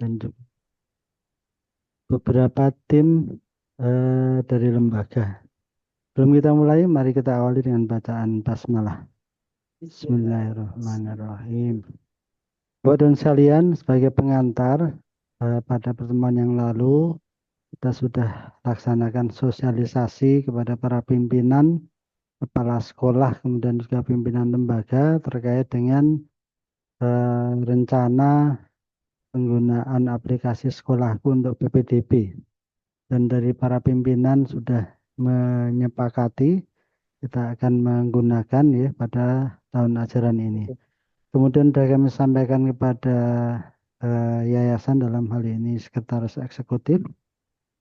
dan juga beberapa tim dari lembaga. Sebelum kita mulai, mari kita awali dengan bacaan basmalah. Bismillahirrahmanirrahim. Bapak dan sekalian, sebagai pengantar pada pertemuan yang lalu, kita sudah laksanakan sosialisasi kepada para pimpinan, kepala sekolah, kemudian juga pimpinan lembaga terkait dengan rencana penggunaan aplikasi sekolahku untuk PPDB. Dan dari para pimpinan sudah menyepakati kita akan menggunakan ya pada tahun ajaran ini. Kemudian sudah kami sampaikan kepada yayasan, dalam hal ini sekretaris eksekutif,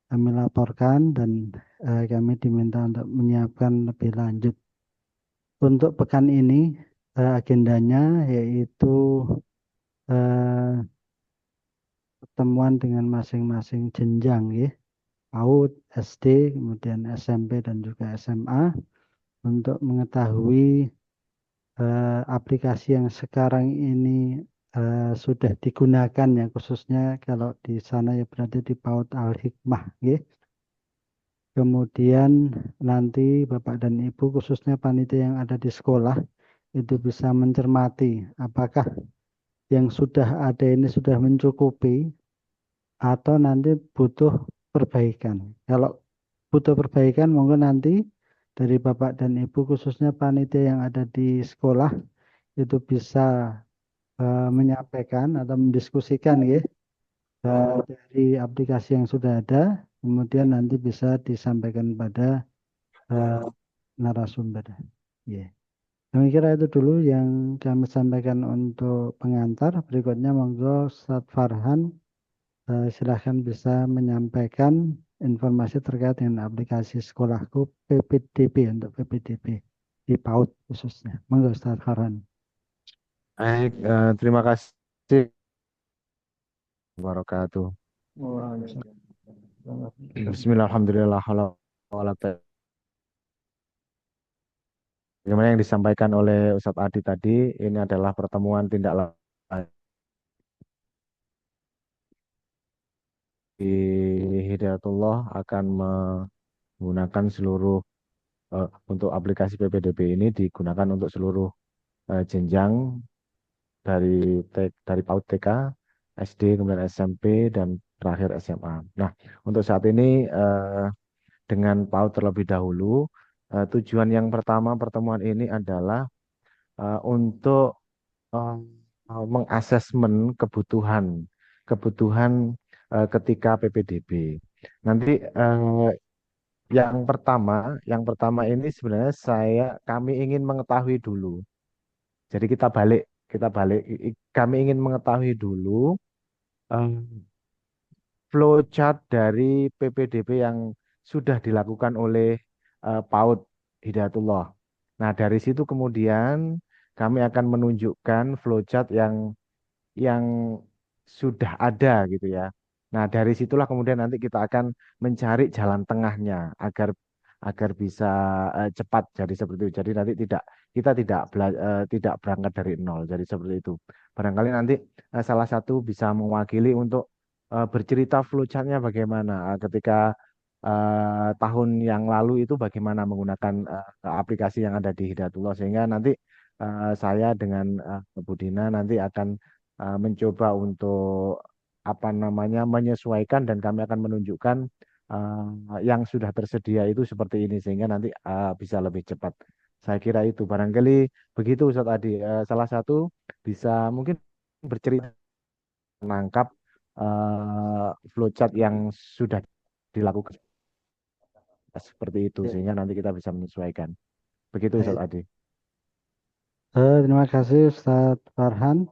kami laporkan dan kami diminta untuk menyiapkan lebih lanjut. Untuk pekan ini agendanya yaitu eh, pertemuan dengan masing-masing jenjang ya, PAUD, SD, kemudian SMP dan juga SMA untuk mengetahui aplikasi yang sekarang ini sudah digunakan ya, khususnya kalau di sana ya berarti di PAUD Al-Hikmah ya. Kemudian nanti Bapak dan Ibu khususnya panitia yang ada di sekolah itu bisa mencermati apakah yang sudah ada ini sudah mencukupi atau nanti butuh perbaikan. Kalau butuh perbaikan monggo nanti dari Bapak dan Ibu khususnya panitia yang ada di sekolah itu bisa menyampaikan atau mendiskusikan ya dari aplikasi yang sudah ada, kemudian nanti bisa disampaikan pada eh, narasumber. Ya. Kami kira itu dulu yang kami sampaikan untuk pengantar. Berikutnya monggo Ustadz Farhan silahkan bisa menyampaikan informasi terkait dengan aplikasi sekolahku PPDB untuk PPDB di PAUD khususnya. Monggo Ustadz Farhan. Baik, terima kasih wabarakatuh. Bismillah, alhamdulillah, bagaimana yang disampaikan oleh Ustadz Adi tadi, ini adalah pertemuan tindak lanjut di Hidayatullah akan menggunakan seluruh untuk aplikasi PPDB ini digunakan untuk seluruh jenjang dari PAUD TK, SD, kemudian SMP dan terakhir SMA. Nah, untuk saat ini dengan PAUD terlebih dahulu, tujuan yang pertama pertemuan ini adalah untuk eh, mengasesmen kebutuhan kebutuhan ketika PPDB. Nanti yang pertama ini sebenarnya kami ingin mengetahui dulu. Jadi kita balik kami ingin mengetahui dulu eh, flowchart dari PPDB yang sudah dilakukan oleh PAUD Hidayatullah. Nah, dari situ kemudian kami akan menunjukkan flowchart yang sudah ada gitu ya. Nah, dari situlah kemudian nanti kita akan mencari jalan tengahnya agar agar bisa cepat jadi seperti itu. Jadi nanti kita tidak berangkat dari nol. Jadi seperti itu. Barangkali nanti salah satu bisa mewakili untuk bercerita flowchartnya bagaimana ketika tahun yang lalu itu bagaimana menggunakan aplikasi yang ada di Hidayatullah sehingga nanti saya dengan Bu Dina nanti akan mencoba untuk apa namanya menyesuaikan dan kami akan menunjukkan yang sudah tersedia itu seperti ini sehingga nanti bisa lebih cepat. Saya kira itu barangkali begitu Ustadz Adi. Salah satu bisa mungkin bercerita menangkap flowchart yang sudah dilakukan seperti itu sehingga nanti kita bisa menyesuaikan. Begitu Baik. Ustadz Adi. Terima kasih Ustadz Farhan.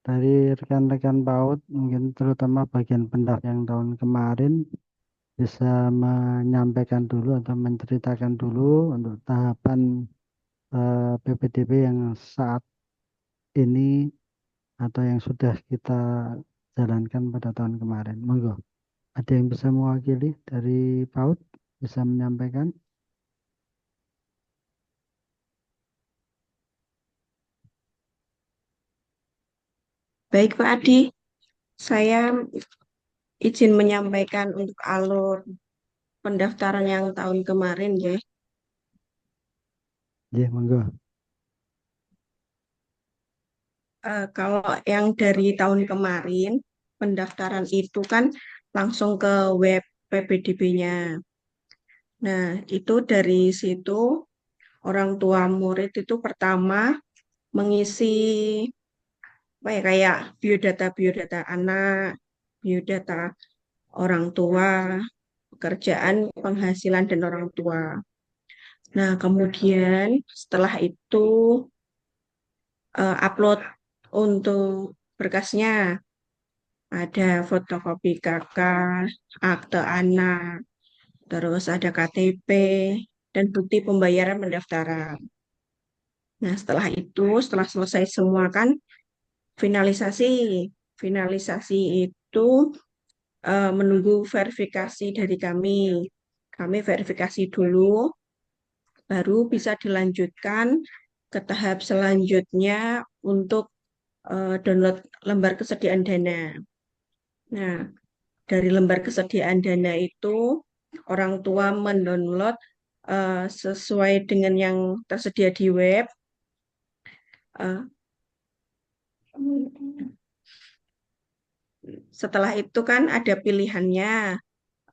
Dari rekan-rekan PAUD, mungkin terutama bagian pendak yang tahun kemarin, bisa menyampaikan dulu atau menceritakan dulu untuk tahapan PPDB yang saat ini atau yang sudah kita jalankan pada tahun kemarin. Monggo, ada yang bisa mewakili dari PAUD, bisa menyampaikan? Baik Pak Adi, Saya izin menyampaikan untuk alur pendaftaran yang tahun kemarin ya. Ya, monggo. Kalau yang dari tahun kemarin, pendaftaran itu kan langsung ke web PPDB-nya. Nah, itu dari situ orang tua murid itu pertama mengisi apa ya, kayak biodata-biodata anak, biodata orang tua, pekerjaan, penghasilan, dan orang tua. Nah, kemudian setelah itu upload untuk berkasnya. Ada fotokopi kakak, akte anak, terus ada KTP, dan bukti pembayaran pendaftaran. Nah, setelah itu, setelah selesai semua kan, finalisasi. Finalisasi itu menunggu verifikasi dari kami. Kami verifikasi dulu, baru bisa dilanjutkan ke tahap selanjutnya untuk download lembar kesediaan dana. Nah, dari lembar kesediaan dana itu, orang tua mendownload sesuai dengan yang tersedia di web. Eh, Setelah itu kan ada pilihannya,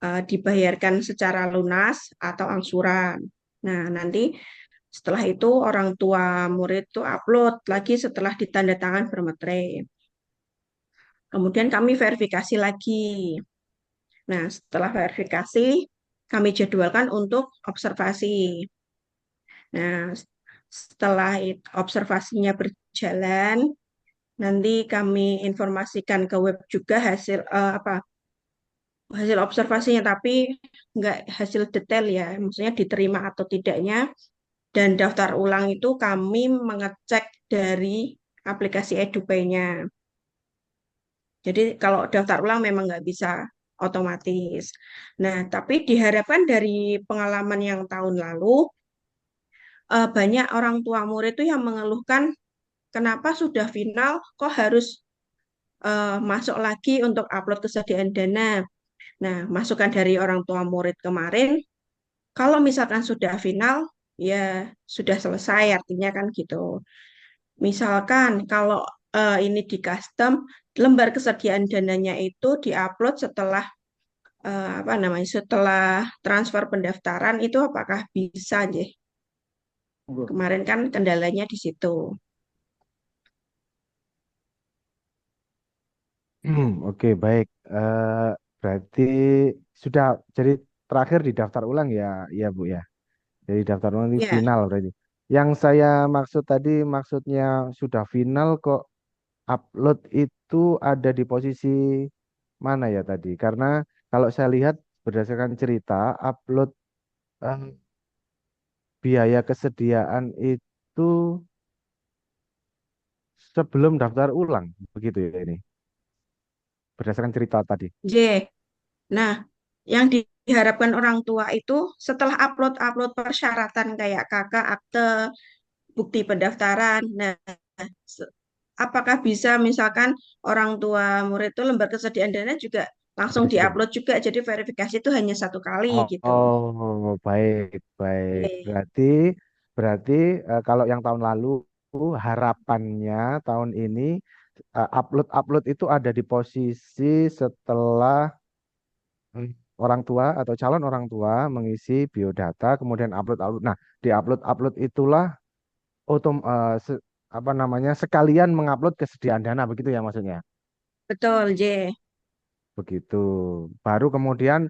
dibayarkan secara lunas atau angsuran. Nah, nanti setelah itu orang tua murid itu upload lagi setelah ditandatangan bermeterai. Kemudian kami verifikasi lagi. Nah, setelah verifikasi, kami jadwalkan untuk observasi. Nah, setelah observasinya berjalan, nanti kami informasikan ke web juga hasil apa hasil observasinya, tapi nggak hasil detail ya, maksudnya diterima atau tidaknya. Dan daftar ulang itu kami mengecek dari aplikasi EduPay-nya. Jadi kalau daftar ulang memang nggak bisa otomatis. Nah, tapi diharapkan dari pengalaman yang tahun lalu, banyak orang tua murid itu yang mengeluhkan kenapa sudah final kok harus masuk lagi untuk upload kesediaan dana. Nah, masukan dari orang tua murid kemarin, kalau misalkan sudah final, ya sudah selesai artinya kan gitu. Misalkan kalau ini di custom, lembar kesediaan dananya itu diupload setelah apa namanya, setelah transfer pendaftaran itu apakah bisa, Jeh? Monggo. Kemarin kan kendalanya di situ. Oke, baik. Berarti sudah jadi terakhir di daftar ulang ya, ya Bu ya. Jadi daftar ulang ini Ya, final berarti. Yang saya maksud tadi maksudnya sudah final kok upload itu ada di posisi mana ya tadi? Karena kalau saya lihat berdasarkan cerita upload eh, biaya kesediaan itu sebelum daftar ulang begitu ya ini. Berdasarkan cerita tadi. J. Nah, yang diharapkan orang tua itu setelah upload-upload persyaratan kayak kakak, akte, bukti pendaftaran. Nah, se- apakah bisa misalkan orang tua murid itu lembar kesediaan dana juga langsung Di situ. diupload juga, jadi verifikasi itu hanya satu kali Oh, gitu. oh, baik, baik. Oke. Berarti kalau yang tahun lalu harapannya tahun ini upload itu ada di posisi setelah hmm, orang tua atau calon orang tua mengisi biodata, kemudian upload. Nah, di upload itulah apa namanya sekalian mengupload kesediaan dana begitu ya maksudnya. Betul, J. Begitu. Baru kemudian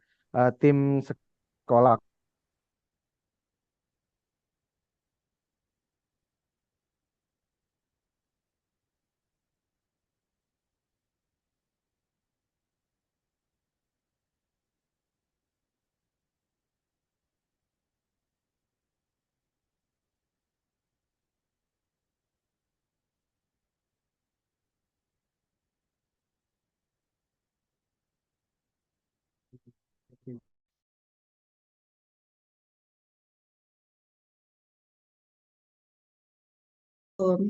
tim sekolah.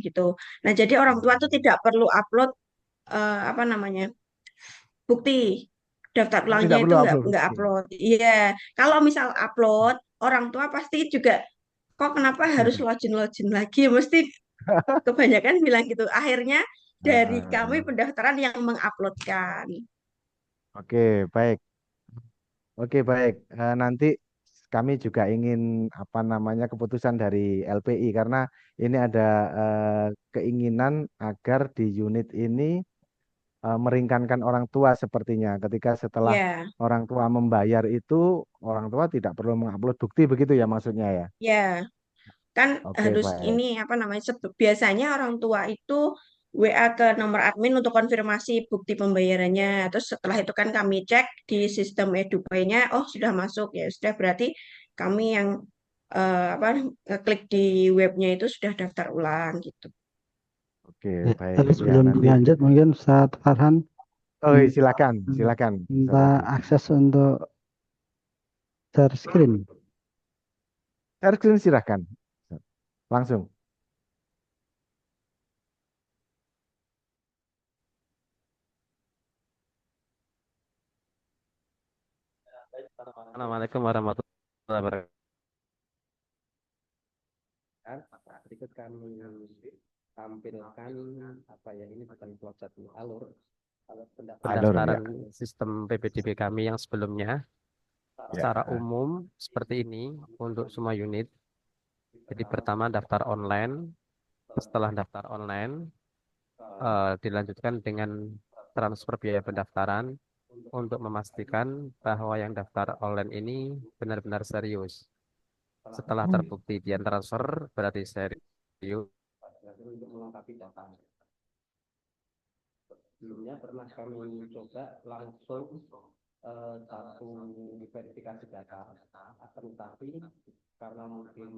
Gitu. Nah, jadi orang tua tuh tidak perlu upload apa namanya, bukti. Daftar Oh, ulangnya tidak itu perlu upload nggak bukti. upload. Iya, kalau misal upload, orang tua pasti juga kok kenapa harus login-login lagi? Mesti kebanyakan bilang gitu. Akhirnya dari kami Ah, pendaftaran yang menguploadkan. oke, baik. Oke, baik. Nanti kami juga ingin apa namanya keputusan dari LPI karena ini ada keinginan agar di unit ini meringankan orang tua sepertinya. Ketika setelah Ya, orang tua membayar itu, orang tua tidak perlu mengupload bukti begitu ya maksudnya ya. ya. Kan Oke, harus baik. ini apa namanya? Biasanya orang tua itu WA ke nomor admin untuk konfirmasi bukti pembayarannya. Terus setelah itu kan kami cek di sistem EduPay-nya, oh sudah masuk ya sudah berarti kami yang apa klik di webnya itu sudah daftar ulang gitu. Oke, Ya, baik. tapi Ya, sebelum nanti. lanjut mungkin Ustaz Farhan Oh, minta, silakan, silakan. Ustaz minta Adi. akses untuk share screen. Erwin silakan. Langsung. Assalamualaikum warahmatullahi wabarakatuh. Berikut kami tampilkan apa ya ini bukan plot alur Alur ya. pendaftaran sistem PPDB kami yang sebelumnya secara Ya. umum seperti ini untuk semua unit. Jadi pertama daftar online, setelah daftar online dilanjutkan dengan transfer biaya pendaftaran untuk memastikan bahwa yang daftar online ini benar-benar serius. Setelah terbukti dia transfer berarti serius untuk melengkapi data. Sebelumnya pernah kami coba langsung satu verifikasi data, akan tetapi karena mungkin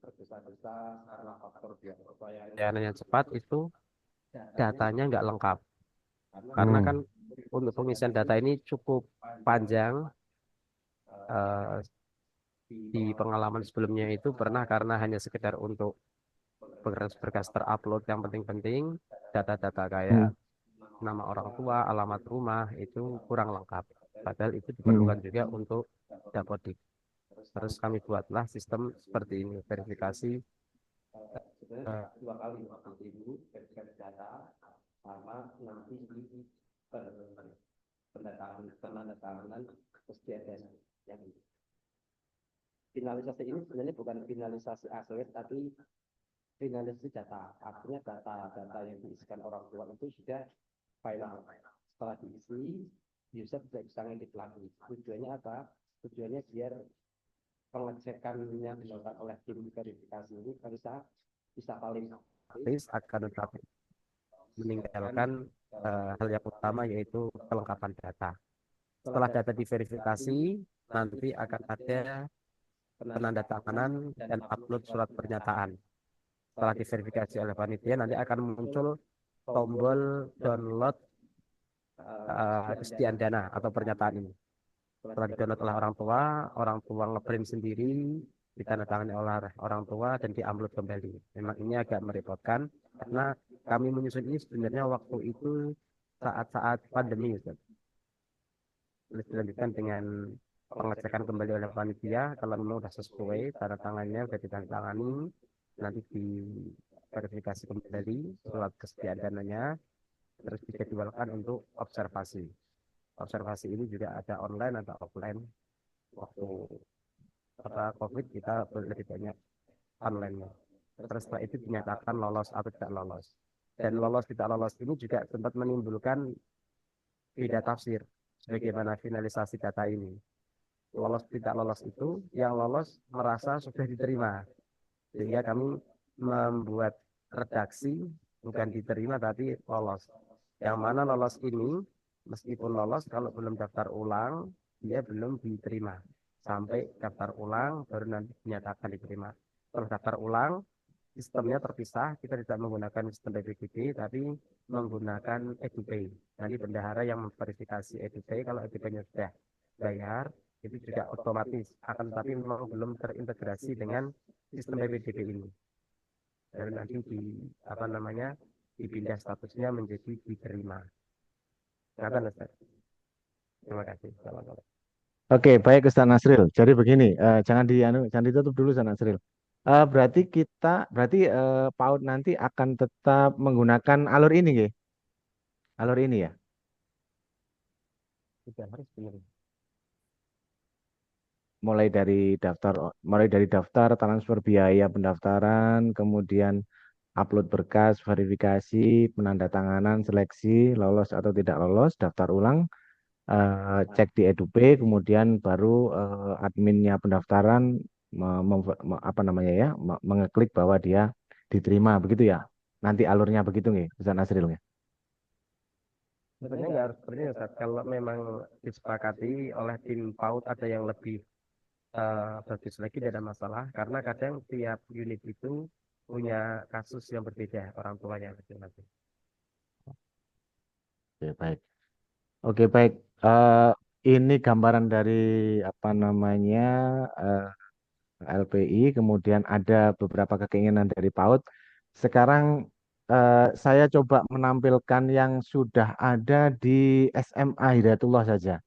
tergesa-gesa karena faktor biaya pembayaran yang cepat itu datanya nggak lengkap. Karena kan Hmm. untuk pengisian data ini cukup panjang. eh, di pengalaman sebelumnya itu pernah karena hanya sekedar untuk berkas-berkas terupload yang penting-penting, data-data kayak Hmm. nama orang tua, alamat rumah itu kurang lengkap. Padahal itu Hmm. diperlukan juga untuk dapodik. Terus kami buatlah sistem seperti ini, verifikasi dua kali seperti ini, verifikasi data sama nanti di penandatanganan kesediaan yang finalisasi ini sebenarnya bukan finalisasi akhir tapi finalisasi data. Artinya data-data yang diisikan orang tua itu sudah final. Setelah diisi, user tidak bisa ngedit lagi. Tujuannya apa? Tujuannya biar pengecekan yang dilakukan oleh tim verifikasi ini bisa paling aktif akan tetapi meninggalkan hal yang utama yaitu kelengkapan data. Setelah data diverifikasi, nanti akan ada penandatanganan dan upload surat pernyataan. Setelah diverifikasi oleh panitia, nanti akan muncul tombol download kesediaan dana atau pernyataan ini. Setelah di-download oleh orang tua ngeprint sendiri, ditandatangani oleh orang tua dan di-upload kembali. Memang ini agak merepotkan karena kami menyusun ini sebenarnya waktu itu saat-saat pandemi, Ustaz. Dilanjutkan dengan pengecekan kembali oleh panitia kalau memang sudah sesuai tanda tangannya sudah ditandatangani, nanti diverifikasi kembali surat kesediaan dananya, terus dijadwalkan untuk observasi. Observasi ini juga ada online atau offline. Waktu COVID kita lebih banyak online. Terus setelah itu dinyatakan lolos atau tidak lolos. Dan lolos tidak lolos ini juga sempat menimbulkan beda tafsir bagaimana finalisasi data ini. Lolos tidak lolos itu, yang lolos merasa sudah diterima. Sehingga kami membuat redaksi bukan diterima tapi lolos. Yang mana lolos ini, meskipun lolos kalau belum daftar ulang, dia belum diterima. Sampai daftar ulang baru nanti dinyatakan diterima. Setelah daftar ulang, sistemnya terpisah, kita tidak menggunakan sistem BPKB, tapi menggunakan EduPay. Nanti bendahara yang memverifikasi EduPay, kalau EduPay-nya sudah bayar, itu juga otomatis. Akan tetapi memang belum terintegrasi dengan sistem BPDB ini. Dan nanti dipindah statusnya menjadi diterima. Kenapa, Ustaz? kasih. Selamat. Oke, baik Ustaz Nasril. Jadi begini, jangan ditutup dulu Ustaz Nasril. Berarti PAUD nanti akan tetap menggunakan alur ini, nggih? Alur ini ya. Sudah harus benar. Mulai dari daftar transfer biaya pendaftaran, kemudian upload berkas, verifikasi, penandatanganan, seleksi, lolos atau tidak lolos, daftar ulang, cek di EduPay, kemudian baru adminnya pendaftaran apa namanya ya, mengeklik bahwa dia diterima, begitu ya. Nanti alurnya begitu nggih, Ustaz Nasril nggih? Sebenarnya nggak harus seperti itu, Ustaz. Kalau memang disepakati oleh tim PAUD ada yang lebih bagus lagi, tidak ada masalah. Karena kadang tiap unit itu punya kasus yang berbeda orang tuanya masing-masing. Oke, baik. Oke, baik. Eh, ini gambaran dari apa namanya eh, LPI, kemudian ada beberapa keinginan dari PAUD. Sekarang saya coba menampilkan yang sudah ada di SMA Hidayatullah saja.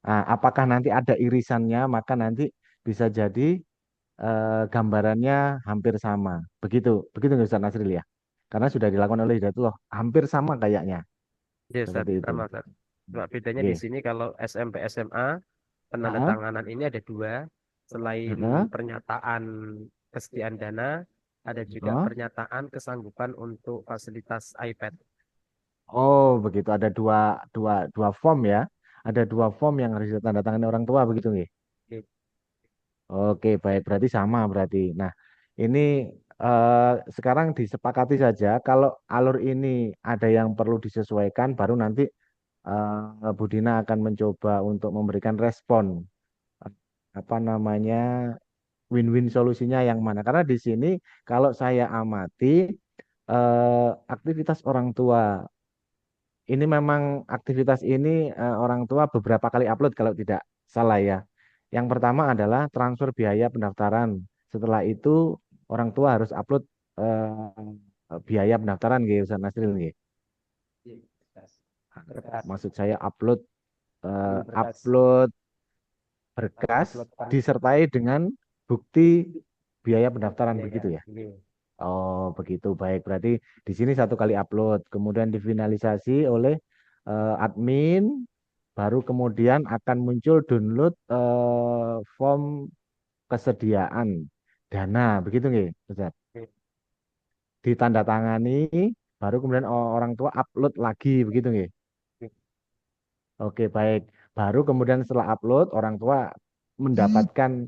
Nah, apakah nanti ada irisannya, maka nanti bisa jadi gambarannya hampir sama. Begitu, begitu nggak Ustaz Nasril ya? Karena sudah dilakukan oleh Hidayatullah, hampir sama kayaknya. Ya, Ustaz, Seperti itu. sama, Ustaz. Cuma bedanya di Oke. sini kalau SMP SMA Ah, penandatanganan ini ada dua. Selain ah, pernyataan kesediaan dana, ada juga ah. pernyataan kesanggupan untuk fasilitas iPad. Oh, begitu. Ada dua, dua form ya. Ada dua form yang harus ditandatangani orang tua, begitu nggih? Oke. Oke, baik. Berarti sama berarti. Nah, ini eh, sekarang disepakati saja. Kalau alur ini ada yang perlu disesuaikan, baru nanti Bu Dina akan mencoba untuk memberikan respon. Eh, Apa namanya? Win-win solusinya yang mana? Karena di sini kalau saya amati aktivitas orang tua ini memang aktivitas ini orang tua beberapa kali upload kalau tidak salah ya. Yang pertama adalah transfer biaya pendaftaran. Setelah itu orang tua harus upload biaya pendaftaran gitu Ustaz Nasril nggih. Berkas, Maksud saya upload berkas, upload berkas upload disertai dengan bukti biaya pendaftaran biaya. begitu ya. Oke. Oh, begitu. Baik. Berarti di sini satu kali upload, kemudian difinalisasi oleh admin, baru kemudian akan muncul download form kesediaan dana, begitu nggih, Ustaz? Oke. Ditandatangani, baru kemudian orang tua upload lagi, begitu nggih? Oke. Oke, baik. Baru kemudian setelah upload, orang tua mendapatkan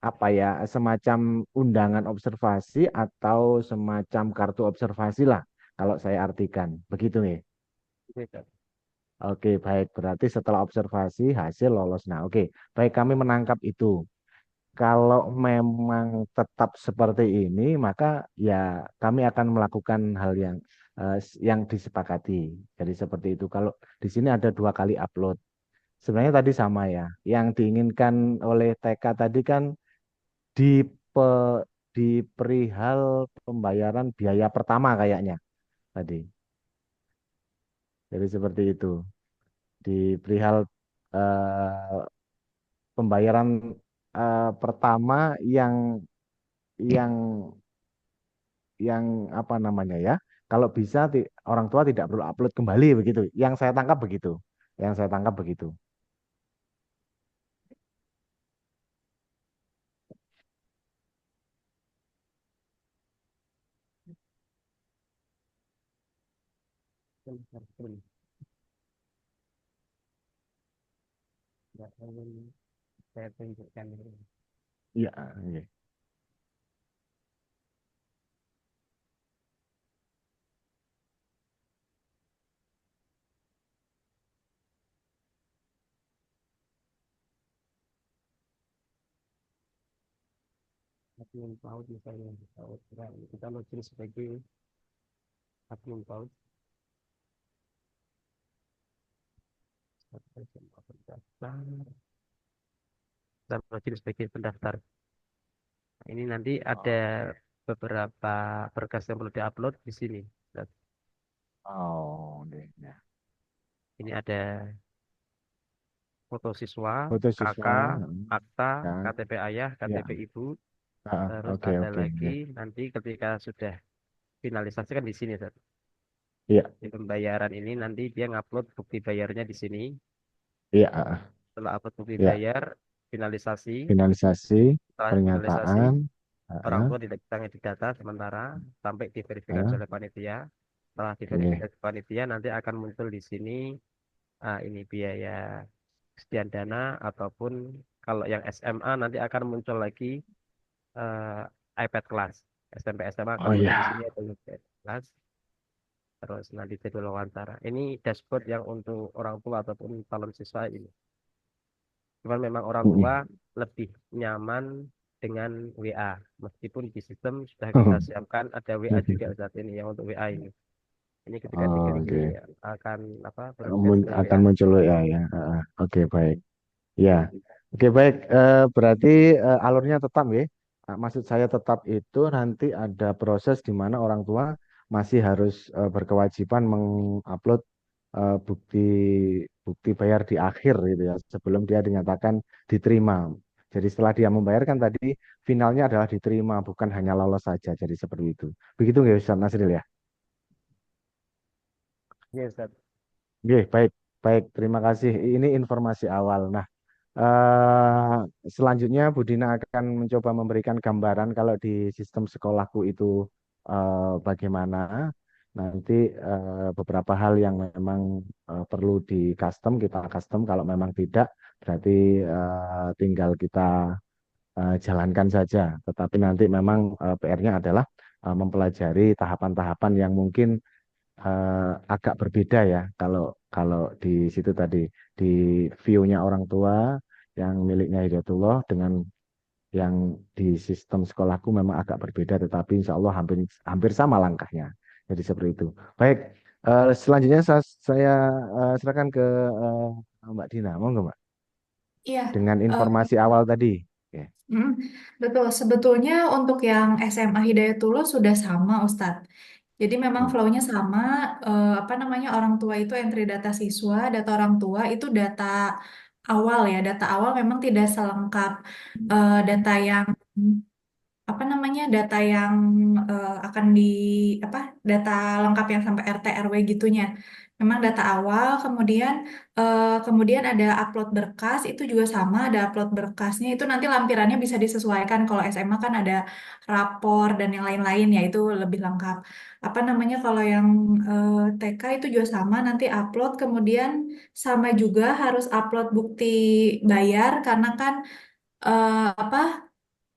apa ya, semacam undangan observasi atau semacam kartu observasi lah, kalau saya artikan. Begitu nih. Oke, Ustaz. Oke, baik. Berarti setelah observasi hasil lolos. Nah, oke. Baik, kami menangkap itu. Kalau memang tetap seperti ini, maka ya kami akan melakukan hal yang disepakati. Jadi seperti itu. Kalau di sini ada dua kali upload. Sebenarnya tadi sama ya. Yang diinginkan oleh TK tadi kan di pe- di perihal pembayaran biaya pertama kayaknya tadi. Jadi seperti itu. Di perihal eh, pembayaran pertama yang yang apa namanya ya? Kalau bisa orang tua tidak perlu upload kembali begitu. Yang saya tangkap begitu. Yang saya tangkap begitu. Bentar, bentar. Ya, ini saya tunjukkan ini. Iya, iya. Admin PAUD misalnya, PAUD. Nah, kita login sebagai admin PAUD. Dan login sebagai pendaftar. Nah, ini nanti ada beberapa berkas yang perlu diupload di sini. Dan Oh, deh. Ya. ini ada foto siswa, foto KK, siswa, akta, ya, KTP ayah, ya, KTP ibu, terus oke ada oke, lagi ya, nanti ketika sudah finalisasi kan di sini, Ustaz. iya, Di pembayaran ini nanti dia ngupload bukti bayarnya di sini. iya, Setelah upload bukti iya, bayar, finalisasi. finalisasi, Setelah finalisasi, pernyataan, orang tua tidak bisa ngedit data sementara sampai diverifikasi oleh panitia. Setelah oke, diverifikasi panitia nanti akan muncul di sini ini biaya kesediaan dana ataupun kalau yang SMA nanti akan muncul lagi iPad kelas. SMP SMA akan oh muncul di sini ya, ada iPad kelas. Terus nanti jadwal wawancara. Ini dashboard yang untuk orang tua ataupun calon siswa ini. Cuman memang orang tua lebih nyaman dengan WA. Meskipun di sistem sudah kita siapkan ada WA juga saat ini yang untuk WA ini. Ini ketika oh, diklik oke, ini akan apa verifikasi dengan akan WA. muncul ya, ya, oke baik. Ya, oke baik. Berarti alurnya tetap ya. Maksud saya tetap itu nanti ada proses di mana orang tua masih harus berkewajiban mengupload bukti bukti bayar di akhir gitu ya, sebelum dia dinyatakan diterima. Jadi setelah dia membayarkan tadi, finalnya adalah diterima, bukan hanya lolos saja. Jadi seperti itu. Begitu nggak Ustaz Nasril ya? Iya, Ustaz. Oke, baik, baik. Terima kasih. Ini informasi awal. Nah, selanjutnya Bu Dina akan mencoba memberikan gambaran kalau di sistem sekolahku itu bagaimana. Nanti beberapa hal yang memang perlu di custom kita custom. Kalau memang tidak, berarti tinggal kita jalankan saja. Tetapi nanti memang PR-nya adalah mempelajari tahapan-tahapan yang mungkin agak berbeda ya kalau kalau di situ tadi di view-nya orang tua yang miliknya Hidayatullah dengan yang di sistem sekolahku memang agak berbeda tetapi insya Allah hampir hampir sama langkahnya jadi seperti itu baik selanjutnya saya silakan ke Mbak Dina mau nggak Mbak Iya, dengan eh, informasi awal tadi. Oke. mm, betul. Sebetulnya untuk yang SMA Hidayatullah sudah sama, Ustadz. Jadi memang Hmm. flow-nya sama. Apa namanya orang tua itu entry data siswa, data orang tua itu data awal ya. Data awal memang tidak selengkap data yang apa namanya data yang akan di apa data lengkap yang sampai RT RW gitunya. Memang data awal, kemudian ada upload berkas itu juga sama, ada upload berkasnya itu nanti lampirannya bisa disesuaikan. Kalau SMA kan ada rapor dan yang lain-lain ya itu lebih lengkap. Apa namanya kalau yang TK itu juga sama, nanti upload kemudian sama juga harus upload bukti bayar karena kan apa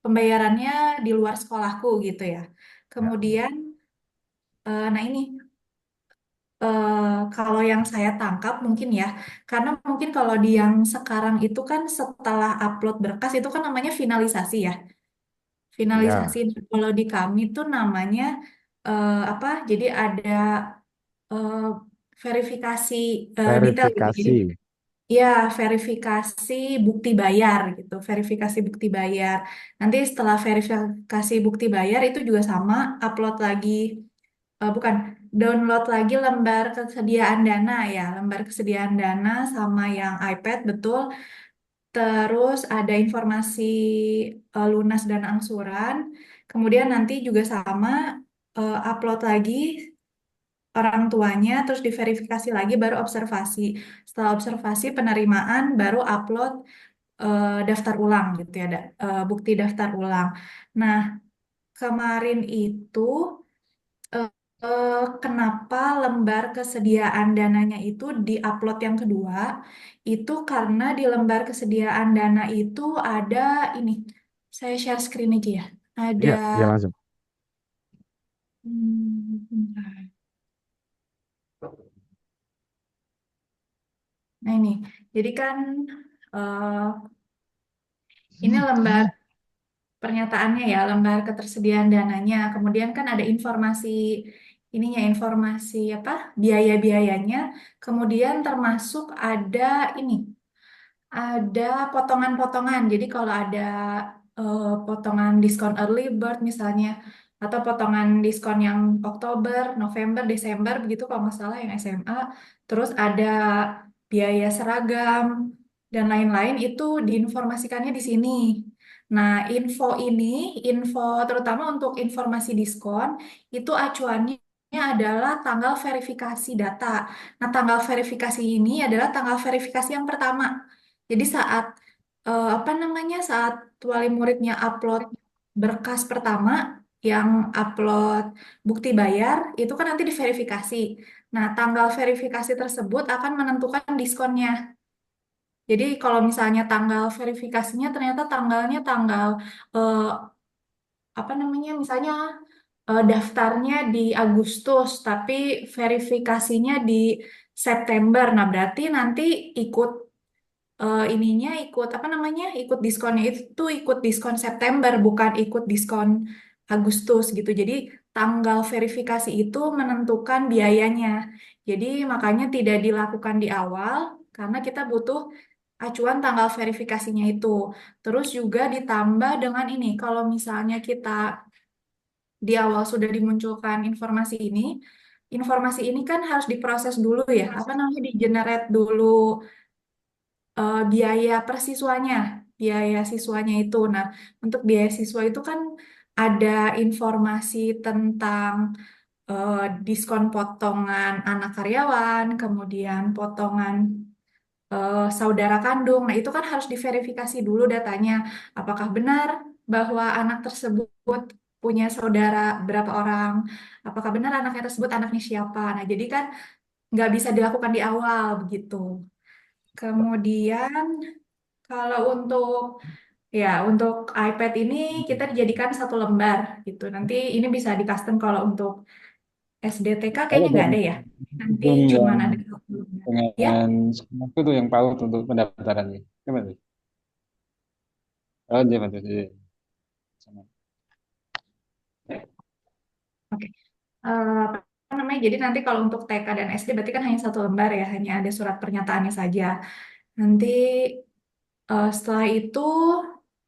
pembayarannya di luar sekolahku gitu ya. Ya, Kemudian, nah ini eh, kalau yang saya tangkap mungkin ya, karena mungkin kalau di yang sekarang itu kan setelah upload berkas itu kan namanya finalisasi ya. Finalisasi. ya, Nah, kalau di kami tuh namanya apa? Jadi ada eh, verifikasi detail gitu. Jadi verifikasi. ya, verifikasi bukti bayar gitu, verifikasi bukti bayar. Nanti setelah verifikasi bukti bayar itu juga sama, upload lagi, bukan, download lagi lembar kesediaan dana ya, lembar kesediaan dana sama yang iPad, betul. Terus ada informasi lunas dan angsuran. Kemudian nanti juga sama, upload lagi orang tuanya, terus diverifikasi lagi, baru observasi. Setelah observasi penerimaan, baru upload daftar ulang gitu ya, bukti daftar ulang. Nah, kemarin itu kenapa lembar kesediaan dananya itu diupload yang kedua? Itu karena di lembar kesediaan dana itu ada ini. Saya share screen aja ya. Ada, Iya, ya langsung. bentar. Nah ini, jadi kan eh, ini lembar pernyataannya ya, lembar ketersediaan dananya. Kemudian kan ada informasi ininya, informasi apa? Biaya-biayanya. Kemudian termasuk ada ini, ada potongan-potongan. Jadi kalau ada potongan diskon early bird misalnya, atau potongan diskon yang Oktober, November, Desember begitu kalau nggak salah yang SMA. Terus ada biaya seragam, dan lain-lain itu diinformasikannya di sini. Nah, info terutama untuk informasi diskon, itu acuannya adalah tanggal verifikasi data. Nah, tanggal verifikasi ini adalah tanggal verifikasi yang pertama. Jadi saat apa namanya, saat wali muridnya upload berkas pertama, yang upload bukti bayar, itu kan nanti diverifikasi. Nah, tanggal verifikasi tersebut akan menentukan diskonnya. Jadi kalau misalnya tanggal verifikasinya ternyata tanggalnya tanggal eh, apa namanya, misalnya daftarnya di Agustus tapi verifikasinya di September. Nah, berarti nanti ikut ininya, ikut apa namanya, ikut diskonnya itu ikut diskon September, bukan ikut diskon Agustus gitu. Jadi tanggal verifikasi itu menentukan biayanya. Jadi makanya tidak dilakukan di awal karena kita butuh acuan tanggal verifikasinya itu. Terus juga ditambah dengan ini, kalau misalnya kita di awal sudah dimunculkan informasi ini kan harus diproses dulu ya, apa namanya, di-generate dulu biaya persiswanya, biaya siswanya itu. Nah, untuk biaya siswa itu kan ada informasi tentang eh, diskon potongan anak karyawan, kemudian potongan saudara kandung. Nah, itu kan harus diverifikasi dulu datanya. Apakah benar bahwa anak tersebut punya saudara berapa orang? Apakah benar anaknya tersebut anaknya siapa? Nah, jadi kan nggak bisa dilakukan di awal begitu. Kemudian kalau untuk iPad ini kita dijadikan satu lembar gitu. Nanti ini bisa di custom. Kalau untuk SDTK Ada kayaknya nggak dong ada ya. Nanti Zoom cuman yang ada satu lembar. Ya, dengan skema itu tuh yang paut untuk pendaftarannya. Gimana tuh? Oh, dia bantu sih. Sama. oke. Apa namanya? Jadi nanti kalau untuk TK dan SD berarti kan hanya satu lembar ya, hanya ada surat pernyataannya saja. Nanti setelah itu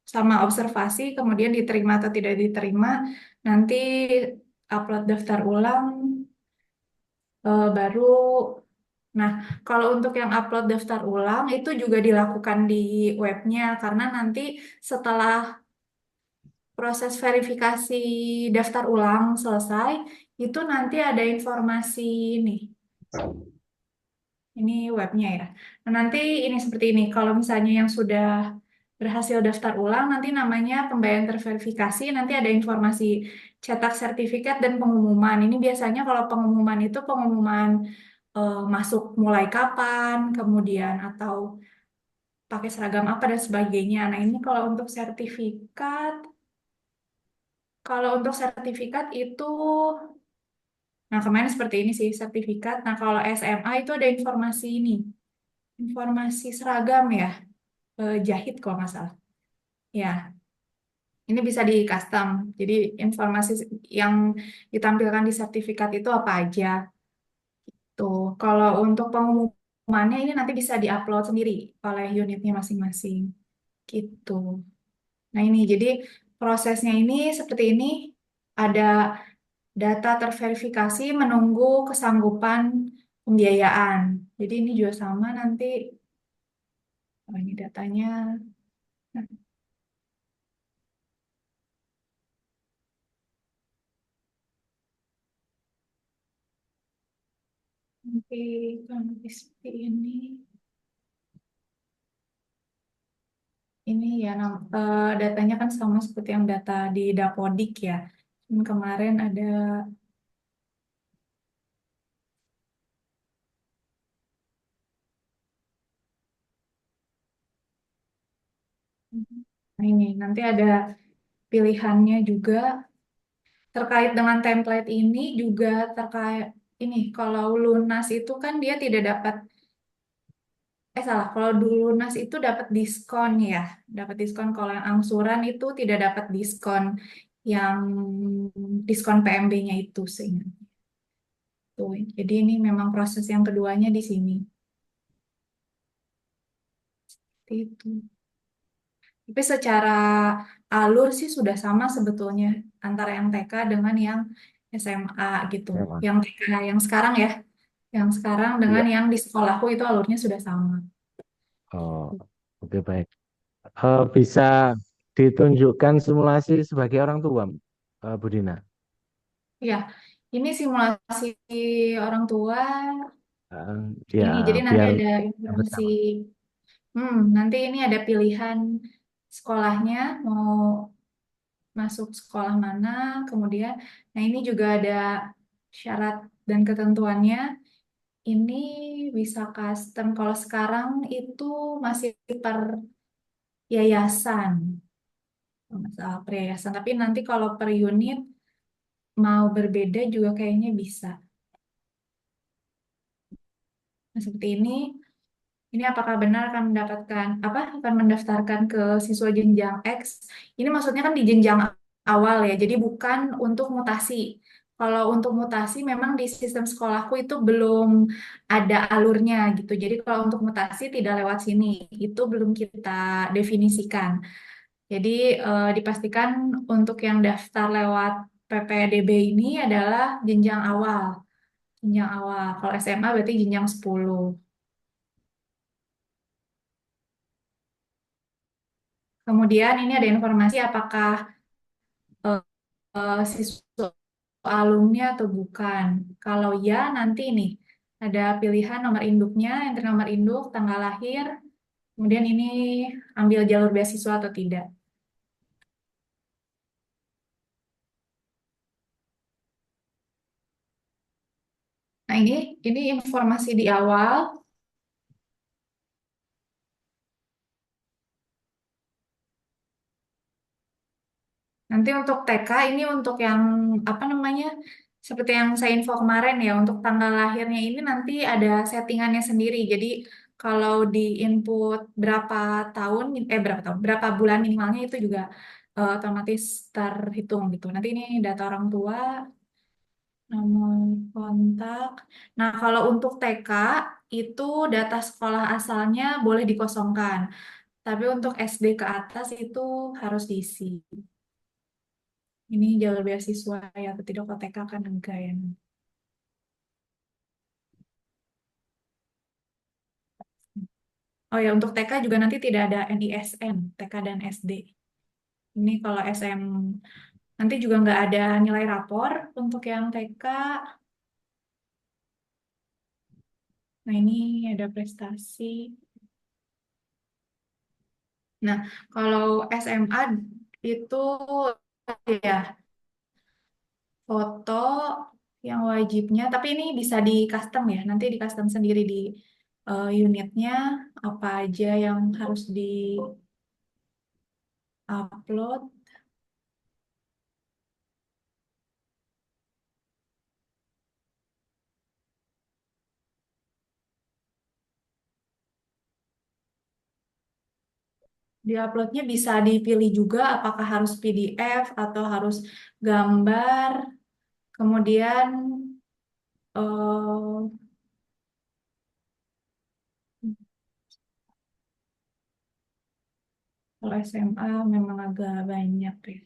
sama observasi, kemudian diterima atau tidak diterima, nanti upload daftar ulang, baru. Nah, kalau untuk yang upload daftar ulang itu juga dilakukan di webnya, karena nanti setelah proses verifikasi daftar ulang selesai, itu nanti ada informasi nih. Ini webnya ya. Nah, nanti ini seperti ini. Kalau misalnya yang sudah berhasil daftar ulang, nanti namanya pembayaran terverifikasi, nanti ada informasi cetak sertifikat dan pengumuman. Ini biasanya kalau pengumuman itu pengumuman masuk mulai kapan, kemudian atau pakai seragam apa dan sebagainya. Nah, ini kalau untuk sertifikat itu, nah kemarin seperti ini sih sertifikat. Nah, kalau SMA itu ada informasi ini, informasi seragam ya, jahit kalau nggak salah. Ya, ini bisa di custom. Jadi informasi yang ditampilkan di sertifikat itu apa aja. Tuh, kalau untuk pengumumannya ini nanti bisa diupload sendiri oleh unitnya masing-masing. Gitu. Nah ini, jadi prosesnya ini seperti ini. Ada data terverifikasi menunggu kesanggupan pembiayaan. Jadi ini juga sama nanti. Oh, ini datanya. Nah, nanti kalau seperti ini. Ini ya, datanya kan sama seperti yang data di Dapodik ya. Kemarin ada nah ini, nanti ada pilihannya juga terkait dengan template ini juga terkait ini. Kalau lunas itu kan dia tidak dapat salah. Kalau dulu lunas itu dapat diskon ya, dapat diskon. Kalau yang angsuran itu tidak dapat diskon, yang diskon PMB-nya itu sehingga. Tuh, jadi ini memang proses yang keduanya di sini. Seperti itu. Tapi secara alur sih sudah sama sebetulnya antara yang TK dengan yang SMA gitu. Ya, Pak. Yang TK yang sekarang ya, yang sekarang dengan Iya. yang di sekolahku itu alurnya sudah sama. Oh, oke baik. Bisa ditunjukkan simulasi sebagai orang tua, Bu Dina. Ya, ini simulasi orang tua. Eh, Ini jadi ya, nanti biar ada kita informasi. bersama. Nanti ini ada pilihan sekolahnya mau masuk sekolah mana, kemudian, nah ini juga ada syarat dan ketentuannya. Ini bisa custom. Kalau sekarang itu masih per yayasan, kalau nggak salah per yayasan. Tapi nanti kalau per unit mau berbeda juga kayaknya bisa. Nah, seperti ini. Ini apakah benar akan mendapatkan apa akan mendaftarkan ke siswa jenjang X? Ini maksudnya kan di jenjang awal ya, jadi bukan untuk mutasi. Kalau untuk mutasi memang di sistem sekolahku itu belum ada alurnya gitu. Jadi kalau untuk mutasi tidak lewat sini, itu belum kita definisikan. Jadi dipastikan untuk yang daftar lewat PPDB ini adalah jenjang awal. Jenjang awal. Kalau SMA berarti jenjang 10. Kemudian ini ada informasi apakah siswa alumni atau bukan. Kalau ya, nanti nih ada pilihan nomor induknya, enter nomor induk, tanggal lahir, kemudian ini ambil jalur beasiswa atau tidak. Nah ini informasi di awal. Nanti untuk TK ini untuk yang apa namanya? Seperti yang saya info kemarin ya, untuk tanggal lahirnya ini nanti ada settingannya sendiri. Jadi kalau di input berapa bulan minimalnya itu juga otomatis terhitung gitu. Nanti ini data orang tua, nomor kontak. Nah, kalau untuk TK itu data sekolah asalnya boleh dikosongkan. Tapi untuk SD ke atas itu harus diisi. Ini jalur beasiswa ya atau tidak OTK kan enggak ya. Oh ya untuk TK juga nanti tidak ada NISN, TK dan SD. Ini kalau SM nanti juga nggak ada nilai rapor untuk yang TK. Nah ini ada prestasi. Nah kalau SMA itu ya foto yang wajibnya, tapi ini bisa di custom ya. Nanti di custom sendiri di unitnya apa aja yang harus di upload. Di uploadnya bisa dipilih juga apakah harus PDF atau harus gambar. Kemudian eh, kalau SMA memang agak banyak ya.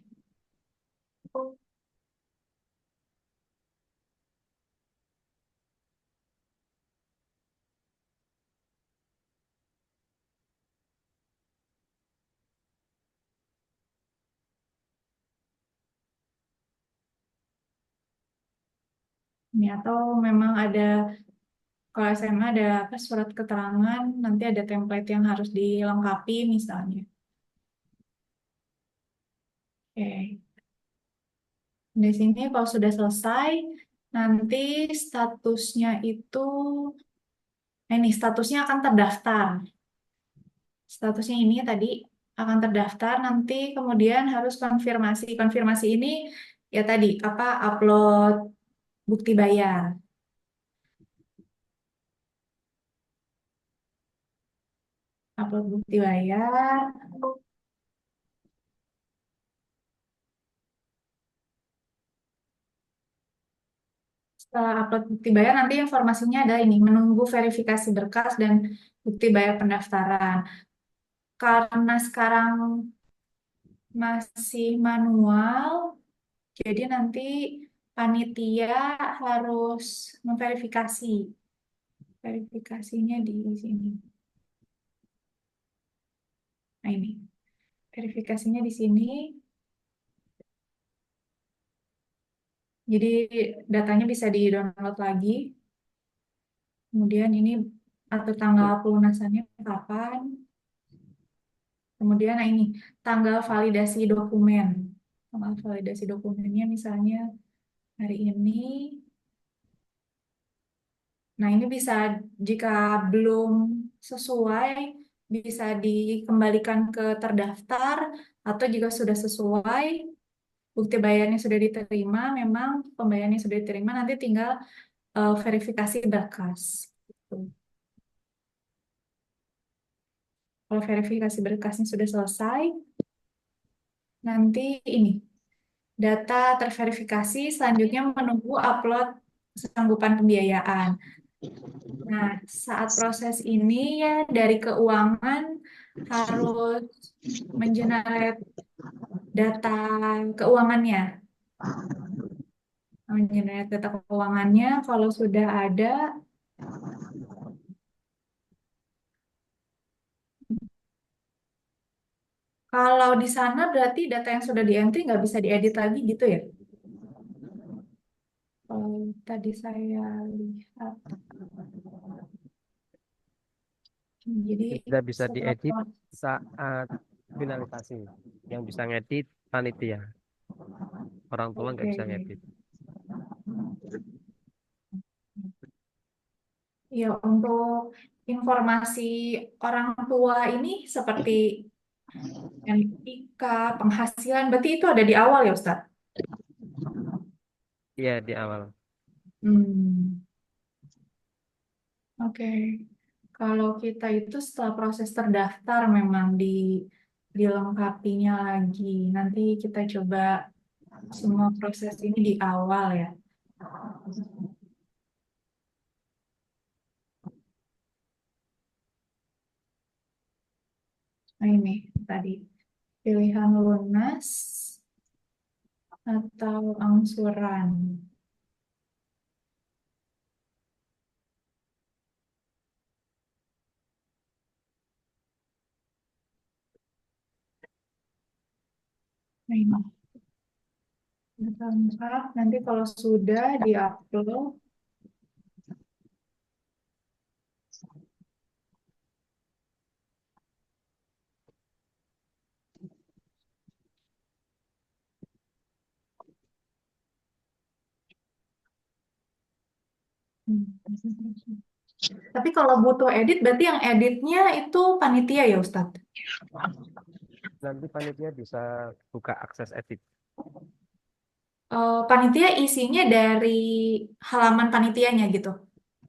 Ini atau memang ada kalau SMA ada apa surat keterangan nanti ada template yang harus dilengkapi misalnya. Oke. Di sini kalau sudah selesai nanti statusnya itu ini statusnya akan terdaftar. Statusnya ini tadi akan terdaftar nanti kemudian harus konfirmasi. Konfirmasi ini ya tadi apa upload bukti bayar. Upload bukti bayar. Setelah upload bukti bayar nanti informasinya ada ini menunggu verifikasi berkas dan bukti bayar pendaftaran. Karena sekarang masih manual, jadi nanti panitia harus memverifikasi. Verifikasinya di sini. Nah ini verifikasinya di sini. Jadi datanya bisa di-download lagi. Kemudian ini atau tanggal pelunasannya kapan. Kemudian nah ini tanggal validasi dokumen. Tanggal validasi dokumennya misalnya hari ini. Nah ini bisa jika belum sesuai bisa dikembalikan ke terdaftar atau jika sudah sesuai bukti bayarnya sudah diterima, memang pembayarannya sudah diterima, nanti tinggal verifikasi berkas. Gitu. Kalau verifikasi berkasnya sudah selesai, nanti ini data terverifikasi, selanjutnya menunggu upload kesanggupan pembiayaan. Nah, saat proses ini ya dari keuangan harus mengenerate data keuangannya. Mengenerate data keuangannya, kalau sudah ada, kalau di sana berarti data yang sudah di-entry nggak bisa diedit lagi gitu ya? Tadi saya lihat. Jadi Tidak bisa setelah diedit saat finalisasi. Yang bisa ngedit panitia. Orang tua nggak Oke. bisa ngedit. Ya, untuk informasi orang tua ini seperti NIK, penghasilan, berarti itu ada di awal ya, Ustaz? Iya di awal. Hmm, oke. Kalau kita itu setelah proses terdaftar memang dilengkapinya lagi. Nanti kita coba semua proses ini di awal ya. Nah ini tadi pilihan lunas atau angsuran. Nah ini kita lengkap. Nanti kalau sudah diupload, tapi kalau butuh edit, berarti yang editnya itu panitia ya Ustadz? Nanti panitia bisa buka akses edit. Panitia isinya dari halaman panitianya gitu.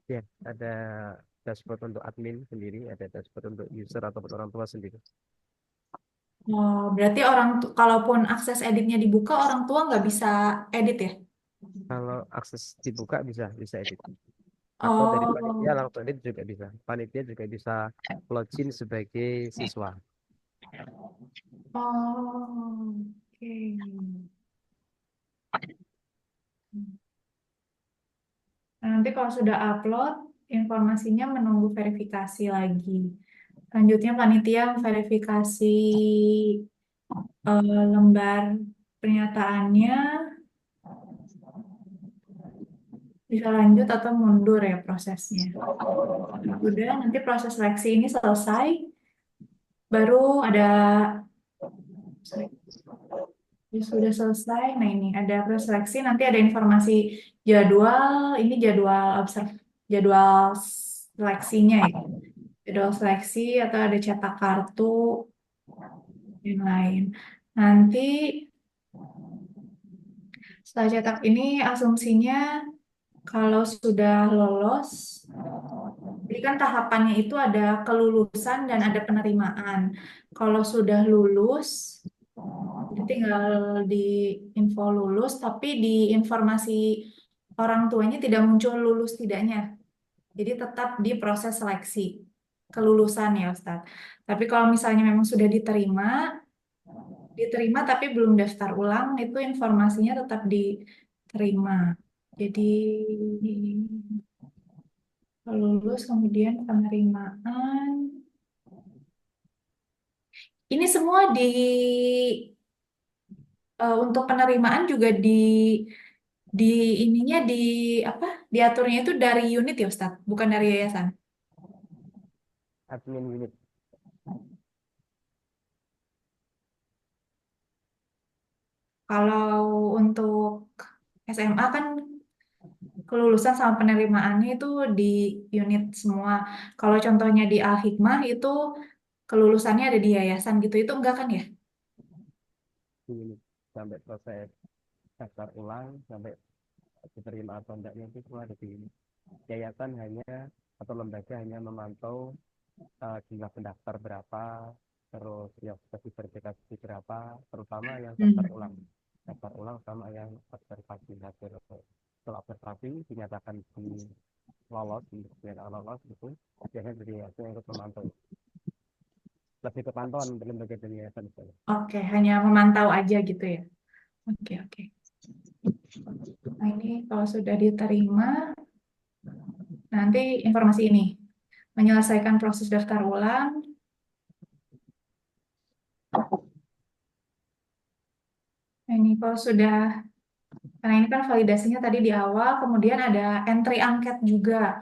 Ya, ada dashboard untuk admin sendiri, ada dashboard untuk user ataupun orang tua sendiri. Berarti kalaupun akses editnya dibuka, orang tua nggak bisa edit ya? Kalau akses dibuka bisa edit. Atau dari panitia Oh, langsung edit juga bisa. Panitia juga bisa login sebagai siswa. oh, oke. Nah, nanti kalau sudah upload, informasinya menunggu verifikasi lagi. Selanjutnya panitia verifikasi lembar pernyataannya, bisa lanjut atau mundur ya prosesnya. Udah, nanti proses seleksi ini selesai, baru ada ya sudah selesai. Nah ini ada proses seleksi, nanti ada informasi jadwal, ini jadwal seleksinya ya. Jadwal seleksi atau ada cetak kartu dan lain. Nanti setelah cetak ini asumsinya kalau sudah lolos, jadi kan tahapannya itu ada kelulusan dan ada penerimaan. Kalau sudah lulus, itu tinggal di info lulus, tapi di informasi orang tuanya tidak muncul lulus tidaknya. Jadi tetap di proses seleksi kelulusan ya Ustadz. Tapi kalau misalnya memang sudah diterima tapi belum daftar ulang, itu informasinya tetap diterima. Jadi lulus kemudian penerimaan. ini semua untuk penerimaan juga di ininya apa? Diaturnya itu dari unit ya Ustaz, bukan dari yayasan. admin unit. Kalau untuk SMA kan kelulusan sama penerimaannya itu di unit semua. Kalau contohnya di Al-Hikmah itu kelulusannya ada di yayasan gitu, itu enggak kan ya? Di unit sampai proses daftar ulang sampai diterima atau enggaknya itu semua ada di unit. Yayasan hanya atau lembaga hanya memantau jumlah pendaftar berapa, terus yang sudah diverifikasi berapa, terutama yang daftar ulang sama yang observasi hasil. Setelah observasi dinyatakan di lolos, dinyatakan lolos itu biasanya dari yayasan yang ikut memantau. Lebih ke pantauan lembaga dan yayasan itu. Oke, hanya memantau aja gitu ya. Oke, oke. Nah, ini kalau sudah diterima, nanti informasi ini. Menyelesaikan proses daftar ulang. Nah, ini kalau sudah, karena ini kan validasinya tadi di awal, kemudian ada entry angket juga.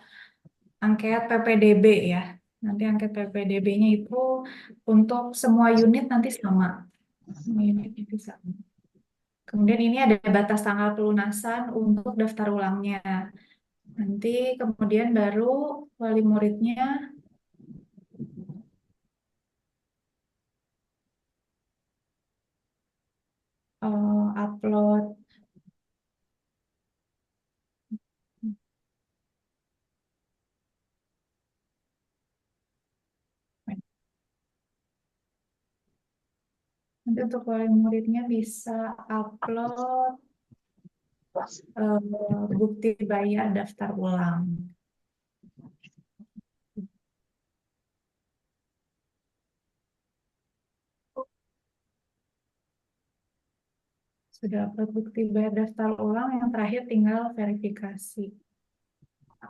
Angket PPDB ya. Nanti angket PPDB-nya itu untuk semua unit nanti sama. Semua unit itu sama. Kemudian ini ada batas tanggal pelunasan untuk daftar ulangnya. Nanti kemudian baru wali muridnya upload. Nanti untuk wali muridnya bisa upload bukti bayar daftar ulang. Sudah upload bukti bayar daftar ulang, yang terakhir tinggal verifikasi.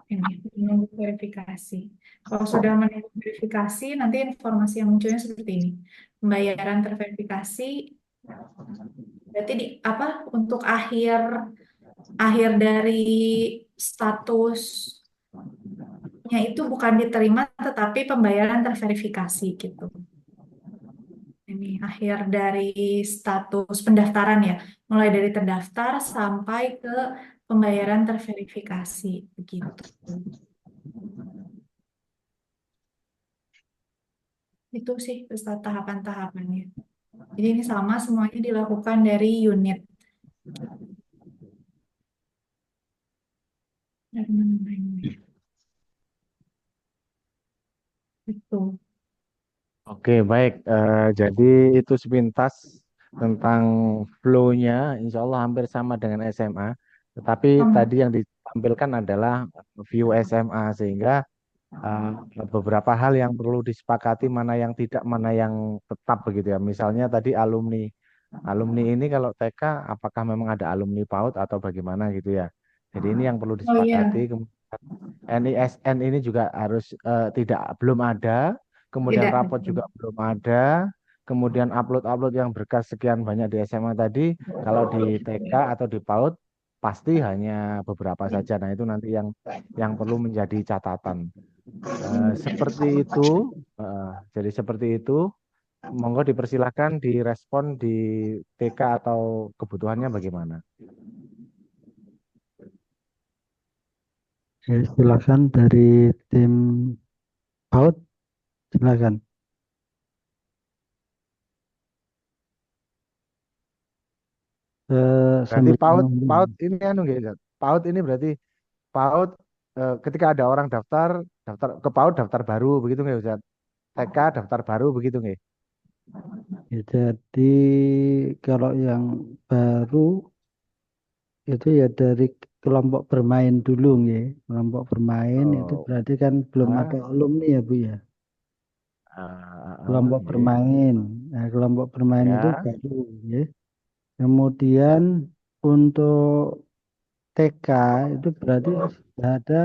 Ini menunggu verifikasi. Kalau sudah menunggu verifikasi, nanti informasi yang munculnya seperti ini. Pembayaran terverifikasi, berarti apa untuk akhir dari statusnya itu bukan diterima, tetapi pembayaran terverifikasi gitu. Ini akhir dari status pendaftaran ya, mulai dari terdaftar sampai ke pembayaran terverifikasi begitu. Itu sih tahapan-tahapannya. Jadi ini sama semuanya dilakukan dari unit. Dari mana ini? Itu. Oke, baik. Jadi itu sepintas tentang flow-nya, insya Allah hampir sama dengan SMA. Tetapi tadi yang ditampilkan adalah view SMA, sehingga uh, beberapa hal yang perlu disepakati, mana yang tidak, mana yang tetap begitu ya. Misalnya tadi alumni. Alumni ini kalau TK, apakah memang ada alumni PAUD atau bagaimana gitu ya. Jadi ini yang perlu Oh disepakati. iya, Kemudian NISN ini juga harus belum ada. Kemudian tidak. rapot juga belum ada. Kemudian upload-upload yang berkas sekian banyak di SMA tadi, kalau di TK atau di PAUD pasti hanya beberapa saja. Nah, itu nanti yang perlu menjadi catatan. Seperti itu. Jadi seperti itu. Monggo dipersilahkan direspon di TK atau kebutuhannya bagaimana. Ya, silakan dari tim PAUD, silakan. Berarti Sambil PAUD ini anu nggih, Zat? PAUD ini berarti PAUD ketika ada orang daftar ke PAUD daftar baru begitu nggih, Ustaz? TK daftar baru begitu nggih? ya, jadi kalau yang baru itu ya dari kelompok bermain dulu ya. Kelompok bermain itu Oh, berarti kan belum ada ah, alumni ya Bu ya. Kelompok nggih. bermain. Nah, kelompok bermain itu Ya, baru ya. Kemudian untuk TK itu berarti sudah ada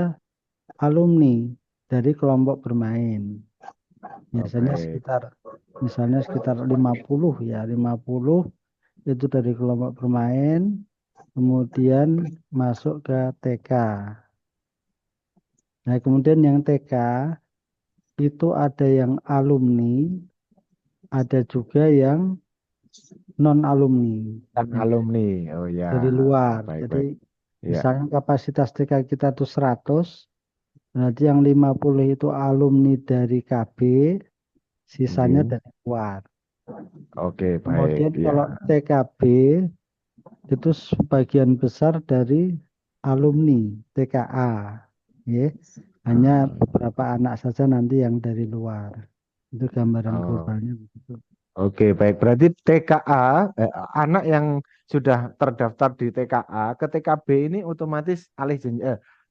alumni dari kelompok bermain. Biasanya baik. sekitar misalnya sekitar 50 ya, 50 itu dari kelompok bermain, kemudian masuk ke TK. Nah, kemudian yang TK itu ada yang alumni, ada juga yang non alumni Dan alumni. Oh ya, dari luar. baik Jadi baik. Ya. misalnya kapasitas TK kita tuh 100, berarti yang 50 itu alumni dari KB, sisanya Oke. dari luar. Oke, baik. Kemudian Ya. kalau TKB itu sebagian besar dari alumni TKA, ya. Hanya beberapa anak saja nanti yang dari luar. Itu gambaran Oh. globalnya begitu. Oke, baik. Berarti TKA, anak yang sudah terdaftar di TKA ke TKB ini otomatis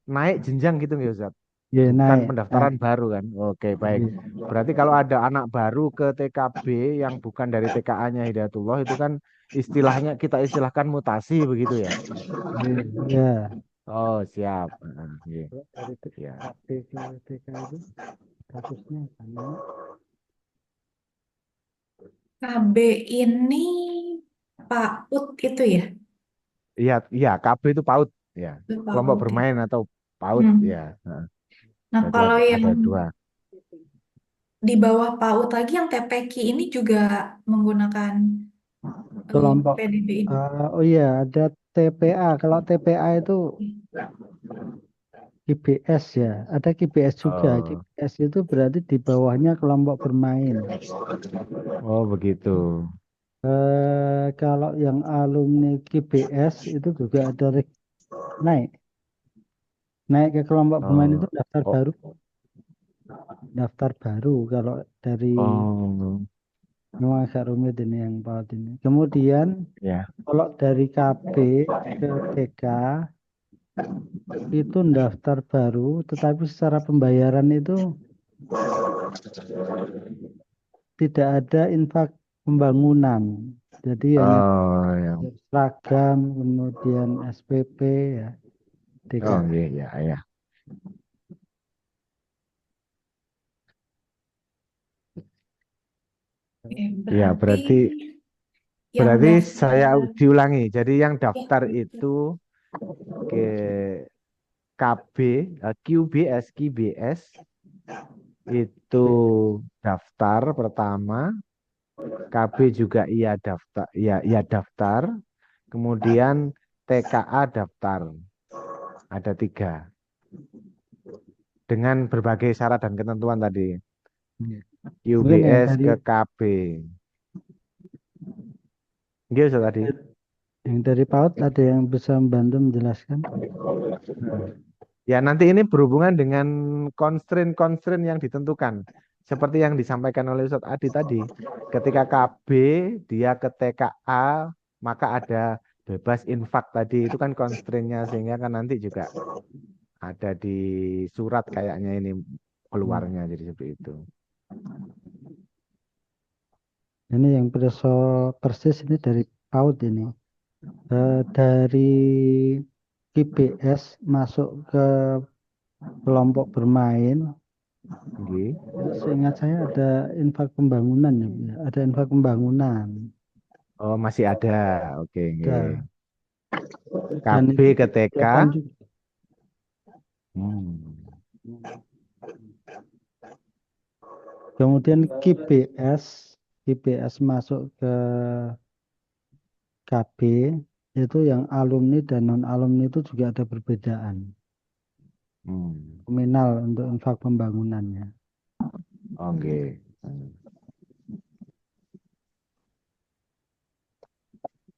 naik jenjang gitu ya, Ustaz? Ya, Bukan naik, pendaftaran naik. baru kan? Oke, baik. Ya, Berarti kalau ada anak baru ke TKB yang bukan dari TKA-nya Hidayatullah itu kan istilahnya kita istilahkan mutasi begitu ya? ya. Oh, siap. Iya. Dari Ya. TKB ke TK itu statusnya sama. KB ini PAUD itu ya? Iya, iya, KB itu PAUD ya. Itu Kelompok PAUD ya. bermain atau PAUD Hmm. ya. Nah, Nah, berarti kalau yang ada dua. di bawah PAUD lagi yang TPQ ini juga menggunakan Kelompok. PDB ini. Oh iya, ada TPA. Kalau TPA itu KBS ya, ada KBS juga. Oh, KBS itu berarti di bawahnya kelompok bermain. oh begitu. Kalau yang alumni KBS itu juga ada naik, naik ke kelompok bermain itu Oh, oh, daftar baru. Kalau dari oh, memang agak rumit ini yang PAUD ini. Kemudian ya. kalau dari KB ke TK itu daftar baru, tetapi secara pembayaran itu tidak ada infak pembangunan. Jadi hanya Oh, ya. seragam, kemudian SPP ya, Oh, DKI. iya, ya, ya. Ya, Berarti berarti yang berarti saya daftar diulangi. Jadi yang ya, daftar itu ke KB, QBS itu daftar pertama, KB juga iya daftar, iya daftar, kemudian TKA daftar, ada tiga dengan berbagai syarat dan ketentuan tadi. Mungkin QBS ke KB. Gitu tadi. yang dari PAUD ada yang bisa membantu menjelaskan? Ya, nanti ini berhubungan dengan constraint-constraint yang ditentukan. Seperti yang disampaikan oleh Ustadz Adi tadi. Ketika KB, dia ke TKA, maka ada bebas infak tadi. Itu kan constraint-nya. Sehingga kan nanti juga ada di surat kayaknya ini keluarnya. Jadi seperti itu. Ini yang persis ini dari PAUD ini. Dari KBS masuk ke kelompok bermain, Nggih. seingat saya ada infak pembangunan ya, Bu, ya. Ada infak pembangunan. Oh, masih ada. Oke, nggih. Ada. Dan KB itu ke TK. disediakan juga. Hmm. Kemudian KBS masuk ke KB itu yang alumni dan non alumni itu juga ada perbedaan Hmm. nominal untuk infak pembangunannya. Oke.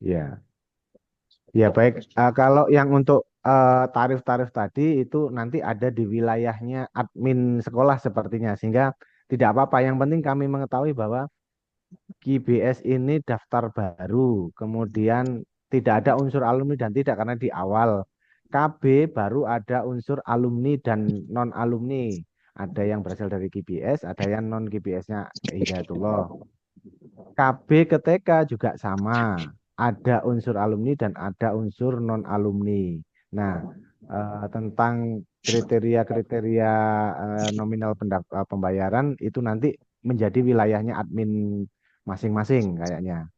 Ya. Ya baik, kalau yang untuk tarif-tarif tadi itu nanti ada di wilayahnya admin sekolah sepertinya, sehingga tidak apa-apa. Yang penting kami mengetahui bahwa KBS ini daftar baru, kemudian tidak ada unsur alumni dan tidak karena di awal. KB baru ada unsur alumni dan non alumni. Ada yang berasal dari KBS, ada yang non KBS-nya Hidayatullah. KB ke TK juga sama. Ada unsur alumni dan ada unsur non-alumni. Nah, tentang kriteria-kriteria nominal pembayaran itu nanti menjadi wilayahnya admin masing-masing kayaknya.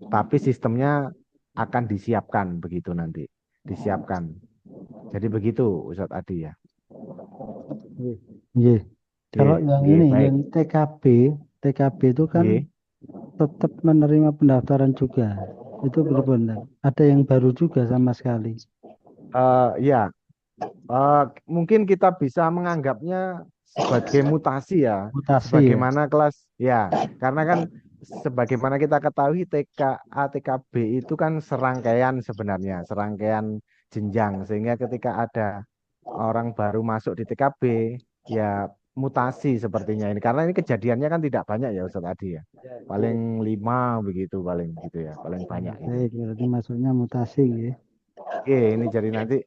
Tapi sistemnya akan disiapkan begitu nanti. Disiapkan. Jadi begitu Ustadz Adi ya. Iya. Kalau Oke, yang oke, ini, baik. yang TKB itu kan Oke. tetap menerima pendaftaran juga. Itu benar-benar. Ada yang baru juga sama sekali. Ya, mungkin kita bisa menganggapnya sebagai mutasi ya, Mutasi ya. sebagaimana kelas ya, karena kan sebagaimana kita ketahui TKA TKB itu kan serangkaian sebenarnya, serangkaian jenjang, sehingga ketika ada orang baru masuk di TKB ya mutasi sepertinya ini, karena ini kejadiannya kan tidak banyak ya Ustadz Adi ya, paling 5 begitu paling gitu ya, paling banyak ini. Baik, berarti masuknya mutasi ya. Oke, ini jadi nanti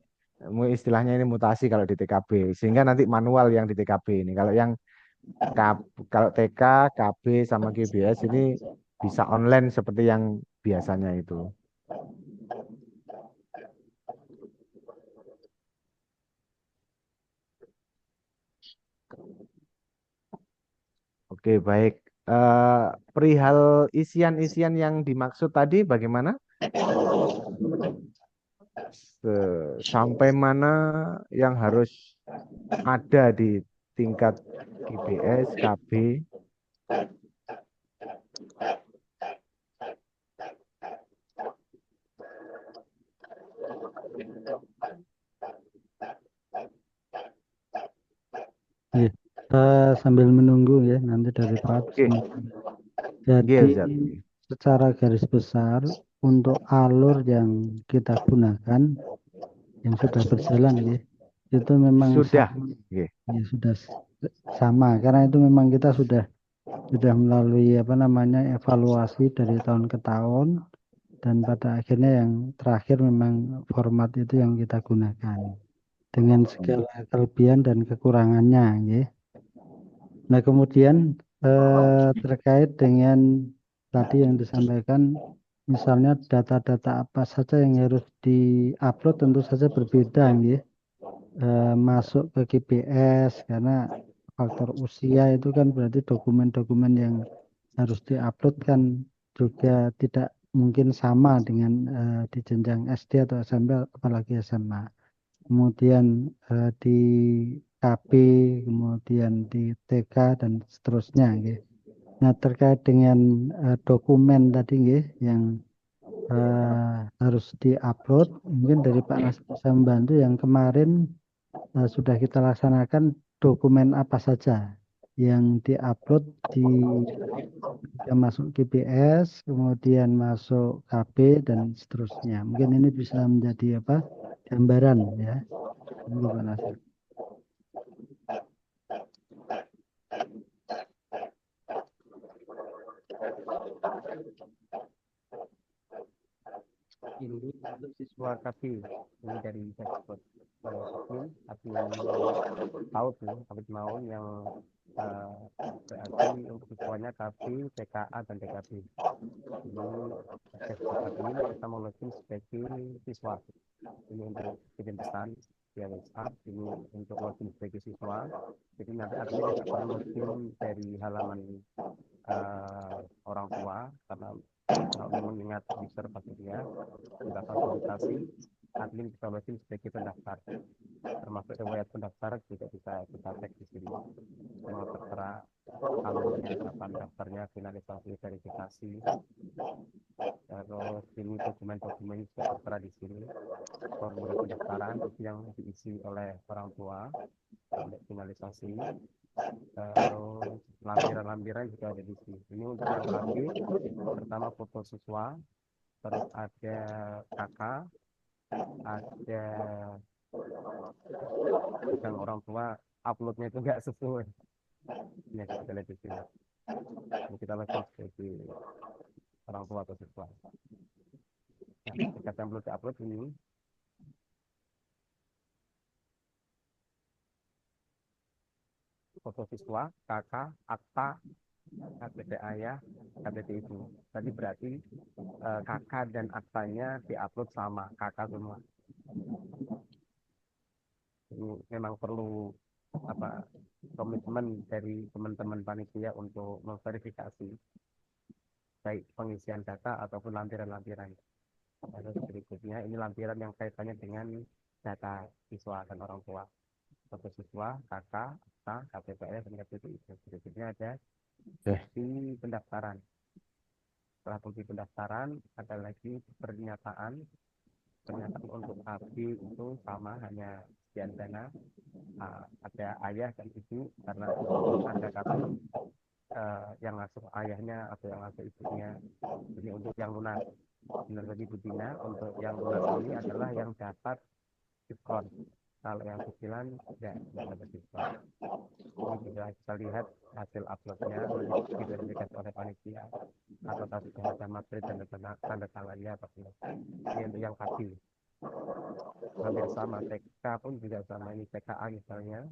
istilahnya ini mutasi kalau di TKB, sehingga nanti manual yang di TKB ini. Kalau yang kalau TK, KB sama GBS ini bisa online seperti yang biasanya itu. Oke, baik. Perihal isian-isian yang dimaksud tadi bagaimana? Sampai mana yang harus ada di tingkat GBS, KB? Iya. Sambil menunggu ya nanti dari Pak. Oke, Jadi Zat. secara garis besar untuk alur yang kita gunakan yang sudah berjalan ya itu memang Sudah. sama, Oke. ya sudah sama karena itu memang kita sudah melalui apa namanya evaluasi dari tahun ke tahun dan pada akhirnya yang terakhir memang format itu yang kita gunakan dengan segala kelebihan dan kekurangannya ya. Nah, kemudian terkait dengan tadi yang disampaikan, misalnya data-data apa saja yang harus diupload tentu saja berbeda, ya. Masuk ke GPS karena faktor usia itu kan berarti dokumen-dokumen yang harus diupload kan juga tidak mungkin sama dengan di jenjang SD atau SMP apalagi SMA. Kemudian di KB, kemudian di TK dan seterusnya, nggih. Nah, terkait dengan dokumen tadi, nggih, yang harus diupload, mungkin dari Pak Nas bisa membantu yang kemarin sudah kita laksanakan dokumen apa saja yang diupload di yang masuk GPS, kemudian masuk KB dan seterusnya. Mungkin ini bisa menjadi apa gambaran ya. Monggo Pak Nasir. Ini untuk siswa KB ini dari dashboard admin PAUD ya, Kabit Maun yang berarti untuk siswanya KB, TKA dan TKB. Ini dashboard admin kita mau login sebagai siswa. Ini untuk kirim pesan via WhatsApp, ini untuk login sebagai siswa. Jadi nanti admin tidak perlu login dari halaman orang tua karena mengingat user passwordnya kita fasilitasi admin bisa login sebagai pendaftar, termasuk riwayat pendaftar juga bisa kita cek di sini, semua tertera alurnya, kapan daftarnya, finalisasi verifikasi, terus ini dokumen-dokumen juga tertera di sini, formulir pendaftaran itu yang diisi oleh orang tua untuk finalisasi. Terus lampiran-lampiran juga ada di sini. Ini untuk yang KB, pertama foto siswa, terus ada kakak, ada yang orang tua uploadnya itu nggak sesuai. Ini kita lihat di sini. Ini kita lihat sebagai orang tua atau siswa. Nah, ketika yang belum diupload ini, foto siswa, kakak, akta, KTP ayah, KTP ibu. Tadi berarti kakak dan aktanya diupload sama kakak semua. Ini memang perlu apa komitmen dari teman-teman panitia untuk memverifikasi baik pengisian data ataupun lampiran-lampiran. Lalu berikutnya ini lampiran yang kaitannya dengan data siswa dan orang tua. Foto siswa, KK, AKTA, KTPS, dan KTPI. Berikutnya ada bukti pendaftaran. Setelah bukti pendaftaran ada lagi pernyataan untuk AB itu sama, hanya sekian dana. Ada ayah dan ibu karena ada kartu yang ngasuh ayahnya atau yang ngasuh ibunya. Ini untuk yang lunas. Benar tadi Budina, untuk yang lunas ini adalah yang dapat diskon. Kalau yang cicilan tidak dapat diskon. Ini bisa kita lihat hasil uploadnya diverifikasi oleh panitia atau sudah ada materi dan tanda tangannya atau belum. Ini untuk yang pasti. Hampir sama, TK pun juga sama, ini TKA misalnya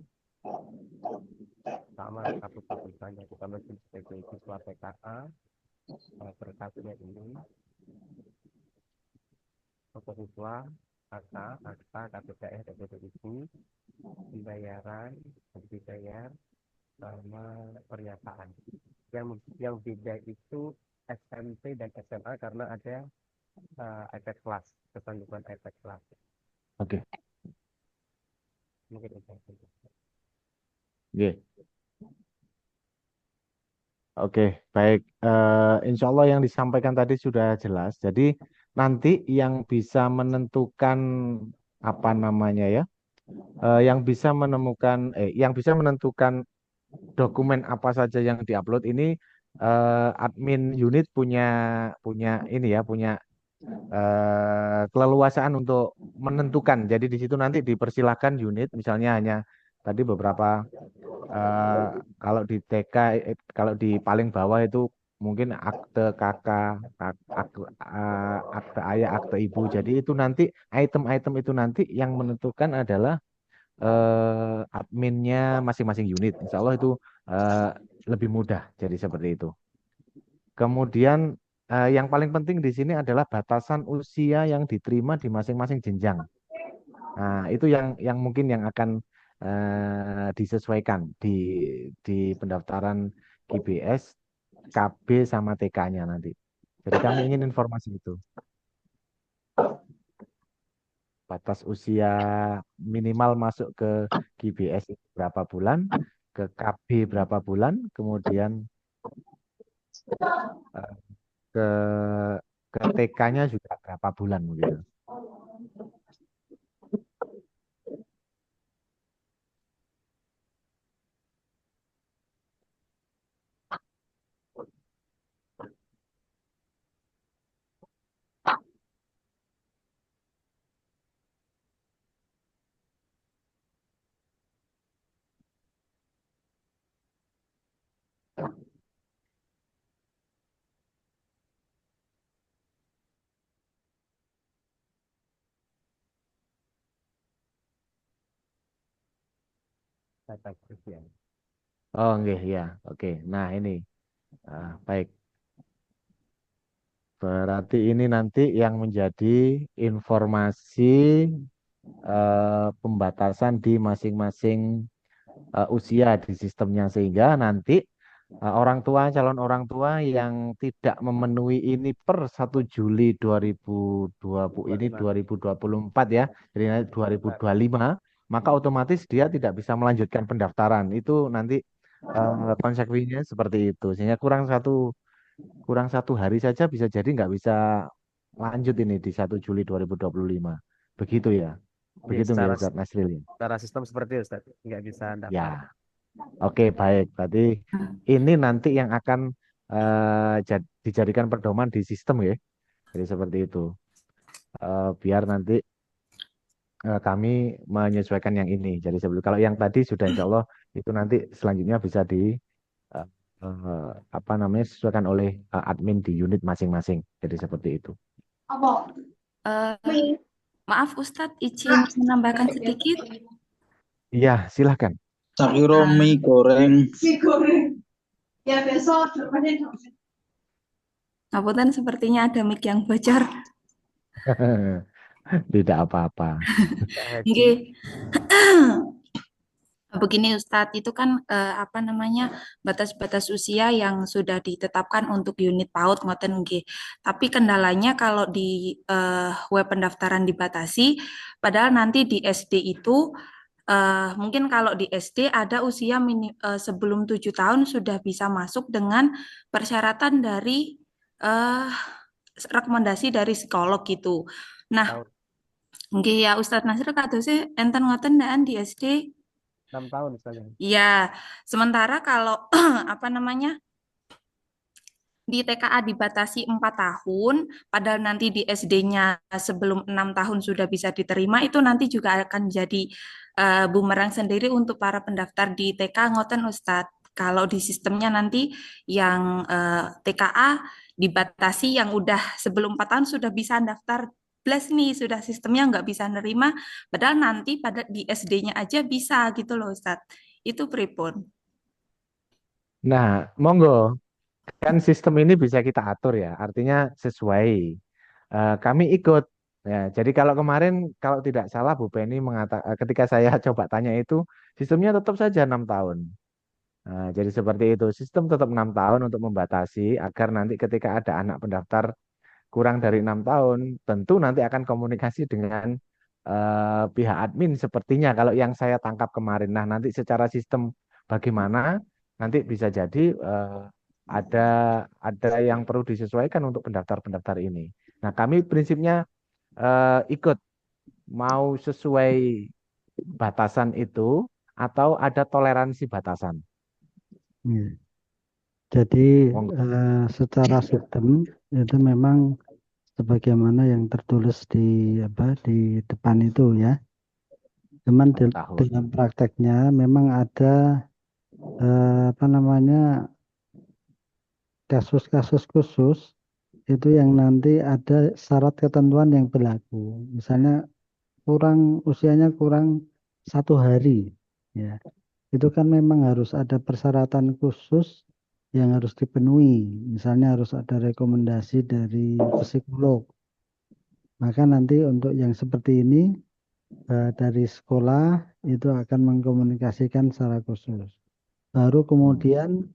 sama kartu misalnya kita masih sebagai siswa TKA berkasnya ini untuk siswa AKTA, KTPS, dan KTPI, pembayaran, dibayar sama pernyataan. Yang beda itu SMP dan SMA karena ada iPad kelas, kesanggupan iPad kelas. Oke. Mungkin itu. Oke. Oke, baik. Insya Allah yang disampaikan tadi sudah jelas. Jadi nanti yang bisa menentukan apa namanya ya, yang bisa menentukan dokumen apa saja yang diupload ini, admin unit punya ini ya, punya keleluasaan untuk menentukan. Jadi di situ nanti dipersilahkan unit, misalnya hanya tadi beberapa. Kalau di TK, kalau di paling bawah itu mungkin akte kakak, akte ayah, akte ibu. Jadi itu nanti item-item itu nanti yang menentukan adalah adminnya masing-masing unit. Insya Allah itu lebih mudah. Jadi seperti itu. Kemudian yang paling penting di sini adalah batasan usia yang diterima di masing-masing jenjang. Nah, itu yang mungkin yang akan disesuaikan di pendaftaran KBS, KB sama TK-nya nanti. Jadi kami ingin informasi itu. Batas usia minimal masuk ke KBS itu berapa bulan, ke KB berapa bulan, kemudian ke TK-nya juga berapa bulan begitu. Batas usia. Oh, enggak ya. Oke. Nah, ini baik. Berarti ini nanti yang menjadi informasi pembatasan di masing-masing usia di sistemnya, sehingga nanti calon orang tua yang tidak memenuhi ini per 1 Juli 2020 ini 2024 ya, jadi nanti 2025, maka otomatis dia tidak bisa melanjutkan pendaftaran. Itu nanti konsekuensinya seperti itu, sehingga kurang satu hari saja bisa jadi nggak bisa lanjut ini di 1 Juli 2025. Begitu ya. Begitu nggak Ustaz Nasril? Secara sistem seperti itu, Ustaz. Nggak bisa daftar. Ya. Oke, baik. Berarti ini nanti yang akan dijadikan pedoman di sistem ya. Jadi seperti itu. Biar nanti kami menyesuaikan yang ini. Jadi sebelum kalau yang tadi sudah insya Allah itu nanti selanjutnya bisa disesuaikan oleh admin di unit masing-masing. Jadi seperti itu. Maaf Ustadz, izin menambahkan sedikit. Iya, silahkan. Sakiro mie goreng. Ya besok. Ngapunten, sepertinya ada mic yang bocor. Tidak apa-apa. Nggih. Begini Ustadz, itu kan apa namanya batas-batas usia yang sudah ditetapkan untuk unit PAUD ngoten nggih. Tapi kendalanya kalau di web pendaftaran dibatasi, padahal nanti di SD itu mungkin kalau di SD ada usia sebelum 7 tahun sudah bisa masuk dengan persyaratan dari eh, rekomendasi dari psikolog gitu. Nah, Tahun nggih ya Ustadz Nasir sih enten ngoten daan di SD. 6 tahun misalnya. Iya, sementara kalau apa namanya di TKA dibatasi 4 tahun, padahal nanti di SD-nya sebelum 6 tahun sudah bisa diterima, itu nanti juga akan jadi bumerang sendiri untuk para pendaftar di TK ngoten Ustadz. Kalau di sistemnya nanti yang TKA dibatasi yang udah sebelum 4 tahun sudah bisa daftar plus nih, sudah sistemnya nggak bisa nerima, padahal nanti pada di SD-nya aja bisa gitu loh Ustadz. Itu pripun. Nah, monggo. Kan sistem ini bisa kita atur ya, artinya sesuai. Kami ikut. Ya, jadi kalau kemarin kalau tidak salah Bu Penny mengatakan ketika saya coba tanya itu sistemnya tetap saja 6 tahun. Nah, jadi seperti itu, sistem tetap 6 tahun untuk membatasi agar nanti ketika ada anak pendaftar kurang dari 6 tahun, tentu nanti akan komunikasi dengan pihak admin sepertinya kalau yang saya tangkap kemarin. Nah, nanti secara sistem bagaimana nanti bisa jadi ada ada yang perlu disesuaikan untuk pendaftar-pendaftar ini. Nah, kami prinsipnya ikut mau sesuai batasan itu atau ada toleransi batasan. Iya. Jadi Monggo. secara sistem itu memang sebagaimana yang tertulis di di depan itu ya. Cuman 6 tahun. dalam prakteknya memang ada apa namanya kasus-kasus khusus itu yang nanti ada syarat ketentuan yang berlaku. Misalnya usianya kurang 1 hari, ya itu kan memang harus ada persyaratan khusus yang harus dipenuhi. Misalnya harus ada rekomendasi dari psikolog. Maka nanti untuk yang seperti ini dari sekolah itu akan mengkomunikasikan secara khusus. Baru kemudian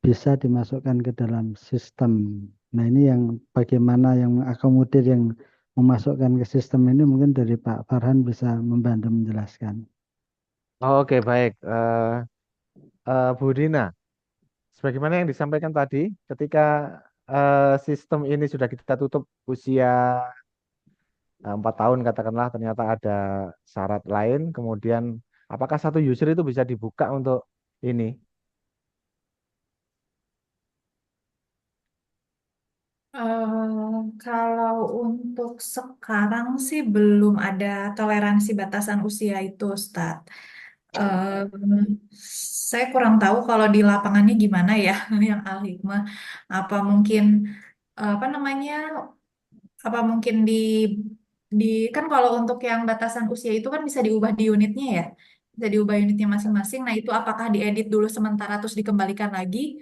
bisa dimasukkan ke dalam sistem. Nah, ini yang bagaimana yang mengakomodir yang memasukkan ke sistem ini mungkin dari Pak Farhan bisa membantu menjelaskan. Oke, baik. Bu Dina, sebagaimana yang disampaikan tadi, ketika sistem ini sudah kita tutup usia 4 tahun, katakanlah ternyata ada syarat lain, kemudian apakah satu user itu bisa dibuka untuk ini? Kalau untuk sekarang sih belum ada toleransi batasan usia itu, Ustadz. Saya kurang tahu kalau di lapangannya gimana ya, yang Al-Hikmah. Apa mungkin apa namanya? Apa mungkin di kan kalau untuk yang batasan usia itu kan bisa diubah di unitnya ya, bisa diubah unitnya masing-masing. Nah itu apakah diedit dulu sementara terus dikembalikan lagi,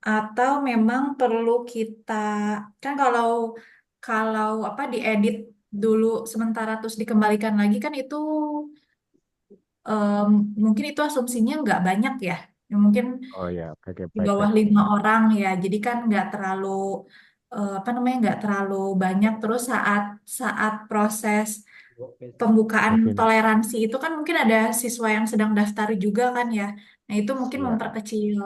atau memang perlu kita kan kalau kalau apa diedit dulu sementara terus dikembalikan lagi kan itu em, mungkin itu asumsinya nggak banyak ya. Ya, mungkin Oh ya, oke, oke, di baik, bawah baik. 5 orang ya. Jadi kan nggak terlalu apa namanya nggak terlalu banyak. Terus saat saat proses pembukaan Oke, toleransi itu kan mungkin ada siswa yang sedang daftar juga kan ya. Nah itu mungkin ya. memperkecil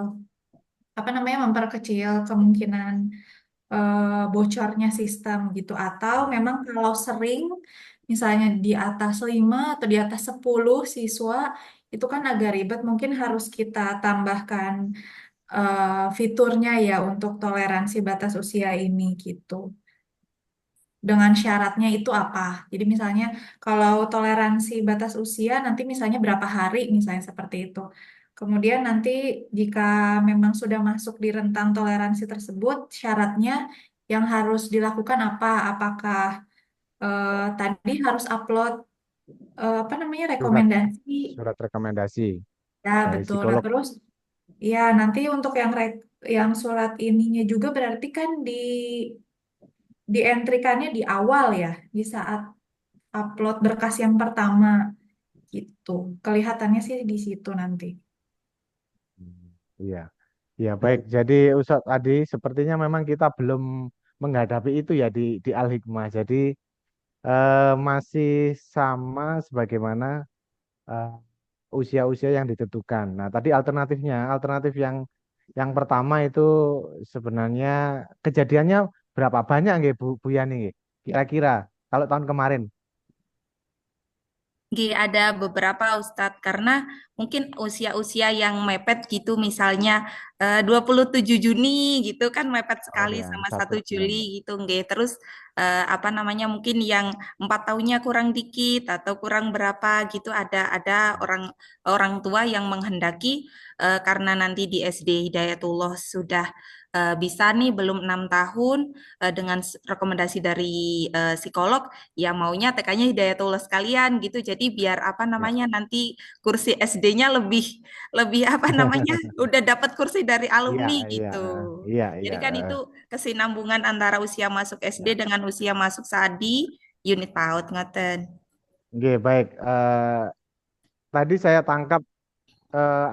apa namanya memperkecil kemungkinan bocornya sistem gitu. Atau memang kalau sering misalnya di atas 5 atau di atas 10 siswa itu kan agak ribet mungkin harus kita tambahkan fiturnya ya untuk toleransi batas usia ini gitu. Dengan syaratnya itu apa? Jadi misalnya kalau toleransi batas usia nanti misalnya berapa hari misalnya seperti itu. Kemudian nanti jika memang sudah masuk di rentang toleransi tersebut, syaratnya yang harus dilakukan apa? Apakah tadi harus upload apa namanya Surat rekomendasi? surat rekomendasi Ya dari betul. Nah psikolog. terus ya nanti untuk yang surat ininya juga berarti kan dientrikannya di awal ya, di saat upload berkas yang pertama. gitu. Kelihatannya sih di situ nanti. Iya, iya baik. Jadi Ustadz Adi, sepertinya memang kita belum menghadapi itu ya di Al-Hikmah. Jadi masih sama sebagaimana eh, usia-usia yang ditentukan. Nah, tadi alternatifnya, alternatif yang pertama itu sebenarnya kejadiannya berapa banyak nggih Bu Yani nggih? Kira-kira kalau tahun kemarin. Ada beberapa Ustadz karena mungkin usia-usia yang mepet gitu misalnya 27 Juni gitu kan mepet Oh sekali ya, sama satu 1 ya. Juli gitu nggih. Terus apa namanya mungkin yang 4 tahunnya kurang dikit atau kurang berapa gitu ada orang orang tua yang menghendaki karena nanti di SD Hidayatullah sudah bisa nih belum 6 tahun dengan rekomendasi dari psikolog ya maunya TK-nya Hidayatullah sekalian gitu. Jadi biar apa Ya. namanya nanti kursi SD-nya lebih lebih apa namanya udah dapat kursi dari Iya, alumni iya, gitu. iya, Jadi iya. kan itu kesinambungan antara usia masuk SD Ya. dengan usia masuk saat di unit PAUD ngoten. Oke, baik. Tadi saya tangkap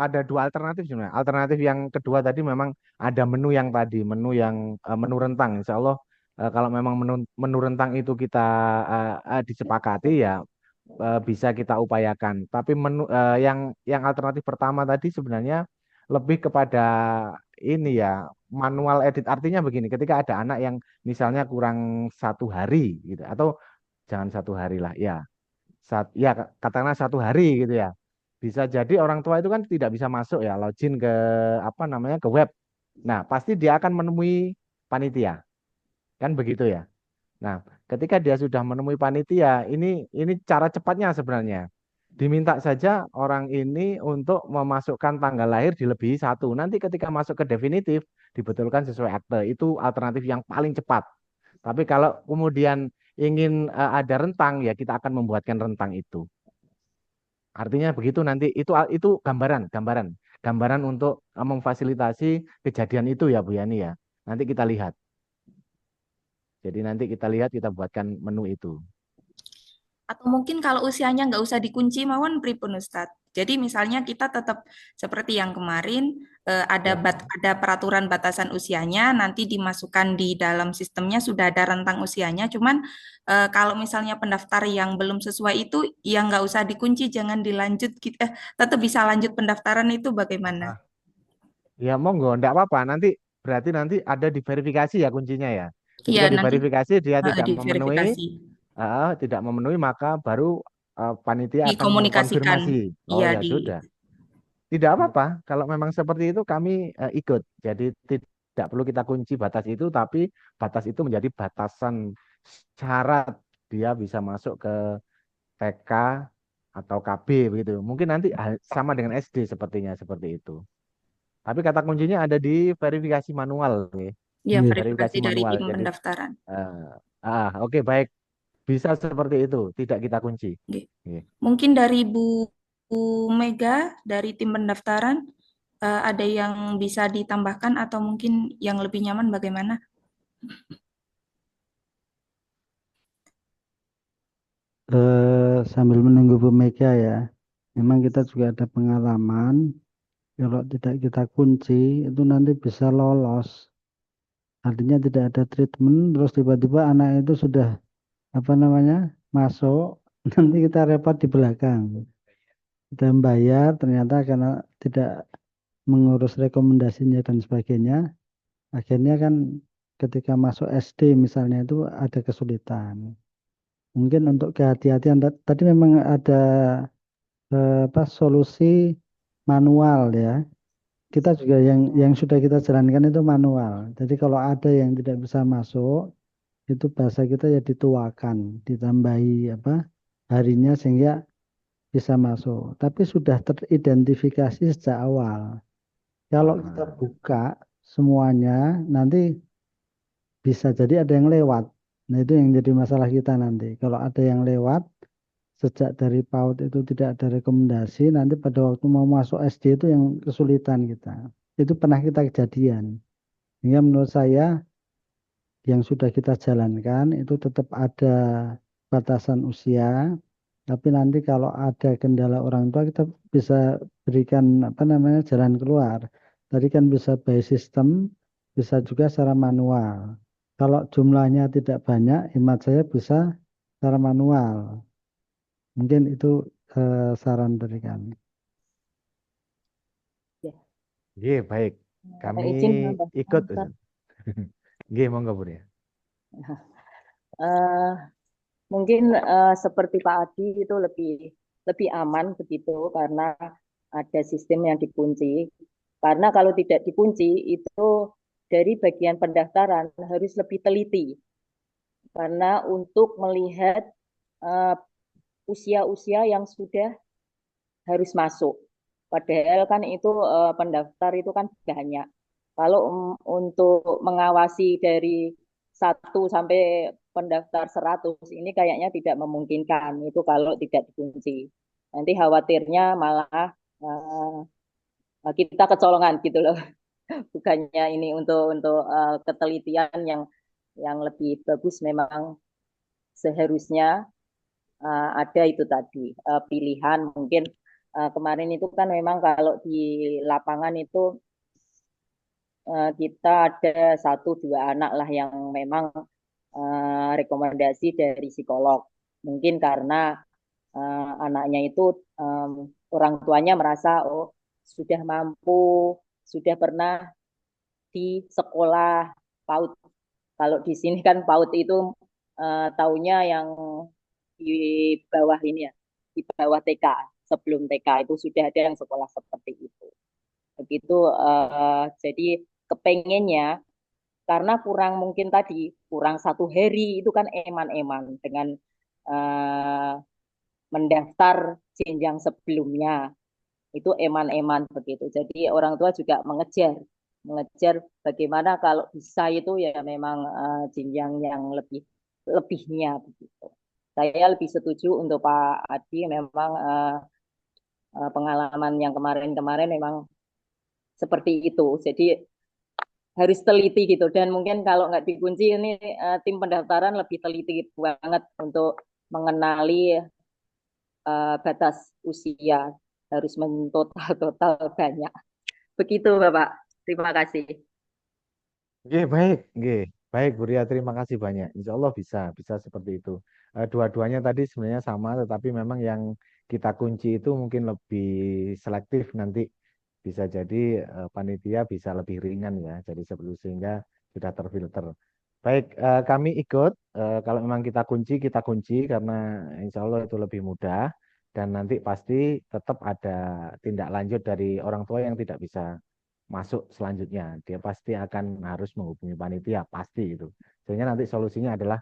ada dua alternatif sebenarnya. Alternatif yang kedua tadi memang ada menu yang tadi, menu yang menu rentang. Insya Allah kalau memang menu rentang itu kita disepakati ya bisa kita upayakan. Tapi menu yang alternatif pertama tadi sebenarnya lebih kepada ini ya manual edit. Artinya begini, ketika ada anak yang misalnya kurang 1 hari gitu, atau jangan 1 hari lah, ya ya katakanlah 1 hari gitu ya. Bisa jadi orang tua itu kan tidak bisa masuk ya, login ke apa namanya ke web. Nah, pasti dia akan menemui panitia, kan begitu ya. Nah, ketika dia sudah menemui panitia, ini cara cepatnya sebenarnya. Diminta saja orang ini untuk memasukkan tanggal lahir dilebihi 1. Nanti ketika masuk ke definitif, dibetulkan sesuai akte. Itu alternatif yang paling cepat. Tapi kalau kemudian ingin ada rentang, ya kita akan membuatkan rentang itu. Artinya begitu nanti itu gambaran untuk memfasilitasi kejadian itu ya Bu Yani ya. Nanti kita lihat. Jadi nanti kita lihat kita buatkan menu itu. Atau mungkin kalau usianya nggak usah dikunci mawon pripun Ustadz. Jadi misalnya kita tetap seperti yang kemarin Ya. ada peraturan batasan usianya nanti dimasukkan di dalam sistemnya sudah ada rentang usianya. Cuman kalau misalnya pendaftar yang belum sesuai itu ya nggak usah dikunci jangan dilanjut kita tetap bisa lanjut pendaftaran itu bagaimana? Ah, ya monggo, enggak apa-apa. Berarti nanti ada diverifikasi ya kuncinya ya. Iya Ketika nanti diverifikasi dia diverifikasi, tidak memenuhi maka baru panitia akan dikomunikasikan. mengkonfirmasi. Oh Iya ya di sudah. Tidak apa-apa, kalau memang seperti itu kami ikut. Jadi tidak perlu kita kunci batas itu, tapi batas itu menjadi batasan syarat dia bisa masuk ke TK atau KB begitu. Mungkin nanti sama dengan SD sepertinya seperti itu. Tapi kata kuncinya ada di verifikasi manual, nih. ya Iya. verifikasi Verifikasi dari manual. tim Jadi, pendaftaran. oke baik, bisa seperti itu, tidak kita kunci. Oke. Oke. Mungkin dari Bu Mega dari tim pendaftaran ada yang bisa ditambahkan atau mungkin yang lebih nyaman bagaimana? Sambil menunggu Bu Mega ya, memang kita juga ada pengalaman kalau tidak kita kunci itu nanti bisa lolos. Artinya tidak ada treatment, terus tiba-tiba anak itu sudah apa namanya masuk, nanti kita repot di belakang. Kita membayar ternyata karena tidak mengurus rekomendasinya dan sebagainya, akhirnya kan ketika masuk SD misalnya itu ada kesulitan. Mungkin untuk kehati-hatian tadi memang ada apa solusi manual ya. Kita juga yang sudah kita jalankan itu manual. Jadi kalau ada yang tidak bisa masuk, itu bahasa kita ya dituakan, ditambahi apa harinya sehingga bisa masuk. Tapi sudah teridentifikasi sejak awal. Kalau kita buka semuanya, nanti bisa jadi ada yang lewat. Nah, itu yang jadi masalah kita nanti. Kalau ada yang lewat, sejak dari PAUD itu tidak ada rekomendasi, nanti pada waktu mau masuk SD itu yang kesulitan kita. Itu pernah kita kejadian. Sehingga menurut saya yang sudah kita jalankan itu tetap ada batasan usia, Tapi nanti kalau ada kendala orang tua kita bisa berikan apa namanya jalan keluar. Tadi kan bisa by system, bisa juga secara manual. Kalau jumlahnya tidak banyak, hemat saya bisa secara manual. Mungkin itu saran dari kami. Ya, Oke, baik. Kami izin nambah ikut. Ustaz. Oke, monggo Bu ya. Eh, Mungkin seperti Pak Adi itu lebih lebih aman begitu karena ada sistem yang dikunci. Karena kalau tidak dikunci itu dari bagian pendaftaran harus lebih teliti karena untuk melihat eh, usia-usia yang sudah harus masuk. Padahal kan itu pendaftar itu kan banyak. Kalau untuk mengawasi dari 1 sampai pendaftar 100 ini kayaknya tidak memungkinkan itu kalau tidak dikunci. Nanti khawatirnya malah kita kecolongan gitu loh. Bukannya ini untuk ketelitian yang lebih bagus memang seharusnya ada itu tadi pilihan mungkin kemarin itu kan memang kalau di lapangan itu kita ada 1 2 anak lah yang memang rekomendasi dari psikolog. Mungkin karena anaknya itu orang tuanya merasa oh sudah mampu, sudah pernah di sekolah PAUD. Kalau di sini kan PAUD itu taunya yang di bawah ini ya, di bawah TK. Sebelum TK itu sudah ada yang sekolah seperti itu. Begitu, jadi kepengennya karena kurang mungkin tadi kurang 1 hari itu kan eman-eman dengan uh, mendaftar jenjang sebelumnya itu eman-eman begitu. Jadi orang tua juga mengejar bagaimana kalau bisa itu ya memang jenjang yang lebihnya begitu. Saya lebih setuju untuk Pak Adi memang pengalaman yang kemarin-kemarin memang seperti itu. Jadi harus teliti gitu dan mungkin kalau nggak dikunci ini tim pendaftaran lebih teliti banget untuk mengenali batas usia harus mentotal banyak. Begitu Bapak. Terima kasih. Oke, baik. Oke, baik Bu Ria, terima kasih banyak. Insya Allah bisa seperti itu. Dua-duanya tadi sebenarnya sama, tetapi memang yang kita kunci itu mungkin lebih selektif nanti bisa jadi panitia bisa lebih ringan ya, jadi sebelum sehingga sudah terfilter. Baik, kami ikut. Kalau memang kita kunci karena insya Allah itu lebih mudah dan nanti pasti tetap ada tindak lanjut dari orang tua yang tidak bisa masuk selanjutnya. Dia pasti akan harus menghubungi panitia, pasti itu. Sehingga nanti solusinya adalah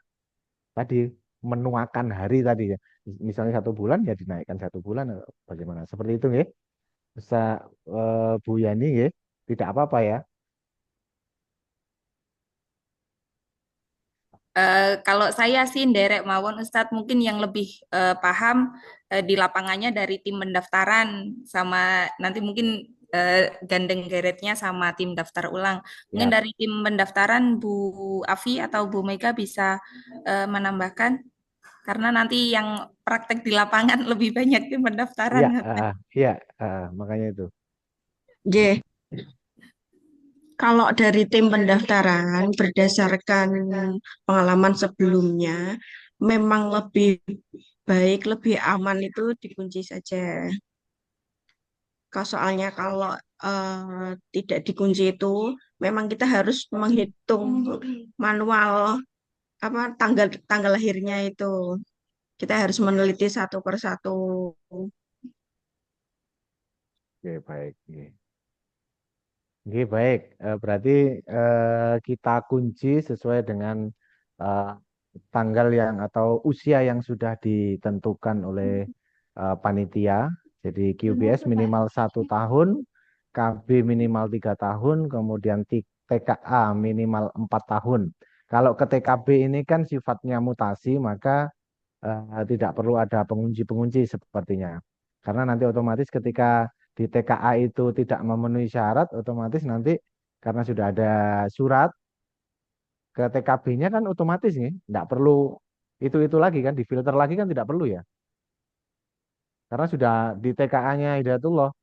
tadi menuakan hari tadi ya. Misalnya 1 bulan ya dinaikkan 1 bulan bagaimana? Seperti itu nggih. Bisa Bu Yani nggih. Tidak apa-apa ya. Kalau saya sih nderek mawon Ustadz mungkin yang lebih paham di lapangannya dari tim pendaftaran sama nanti mungkin gandeng geretnya sama tim daftar ulang. Mungkin Ya, dari tim pendaftaran Bu Afi atau Bu Mega bisa menambahkan karena nanti yang praktek di lapangan lebih banyak tim pendaftaran. iya, iya, makanya itu. J. Kalau dari tim pendaftaran berdasarkan pengalaman sebelumnya, memang lebih baik, lebih aman itu dikunci saja. Soalnya kalau tidak dikunci itu, memang kita harus menghitung manual apa tanggal tanggal lahirnya itu. Kita harus meneliti satu persatu. Oke, baik. Oke. Oke, baik. Berarti kita kunci sesuai dengan eh, tanggal yang atau usia yang sudah ditentukan oleh panitia. Jadi QBS minimal 1 tahun, KB minimal 3 tahun, kemudian TKA minimal 4 tahun. Kalau ke TKB ini kan sifatnya mutasi, maka tidak perlu ada pengunci-pengunci sepertinya. Karena nanti otomatis ketika di TKA itu tidak memenuhi syarat, otomatis nanti karena sudah ada surat ke TKB-nya kan otomatis nih, tidak perlu itu lagi kan, difilter lagi kan tidak perlu ya. Karena sudah di TKA-nya Hidayatullah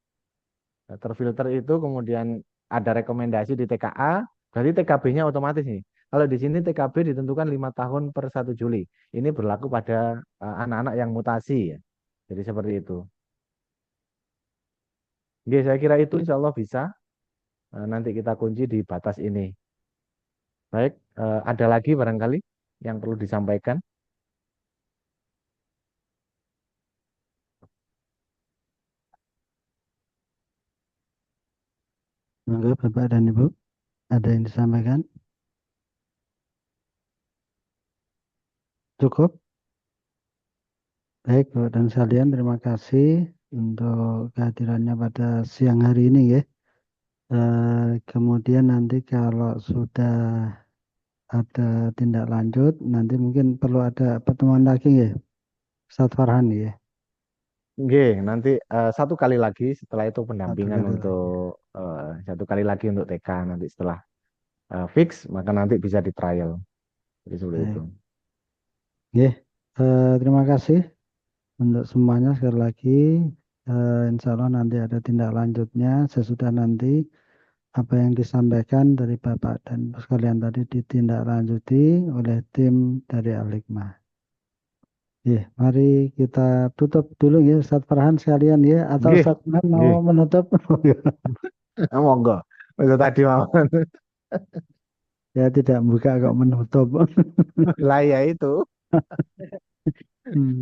terfilter itu, kemudian ada rekomendasi di TKA, berarti TKB-nya otomatis nih. Kalau di sini TKB ditentukan 5 tahun per 1 Juli. Ini berlaku pada anak-anak yang mutasi ya. Jadi seperti itu. Oke, saya kira itu insya Allah bisa. Nanti kita kunci di batas ini. Baik, ada lagi barangkali yang perlu disampaikan. Monggo Bapak dan Ibu, ada yang disampaikan? Cukup? Baik, Bapak dan sekalian, terima kasih untuk kehadirannya pada siang hari ini ya. Kemudian nanti kalau sudah ada tindak lanjut, nanti mungkin perlu ada pertemuan lagi ya, Ustadz Farhan ya. Oke, nanti 1 kali lagi setelah itu Satu pendampingan kali lagi. untuk 1 kali lagi untuk TK nanti setelah fix, maka nanti bisa di trial. Jadi seperti Baik. itu. Oke, terima kasih untuk semuanya sekali lagi. Insya Allah nanti ada tindak lanjutnya sesudah nanti apa yang disampaikan dari Bapak dan Ibu sekalian tadi ditindaklanjuti oleh tim dari Al-Hikmah. Mari kita tutup dulu ya Ustadz Farhan sekalian ya, atau Nggih, Ustadz Farhan mau nggih. menutup? Monggo. Itu tadi mau. Ya tidak buka kok menutup. Lah ya itu.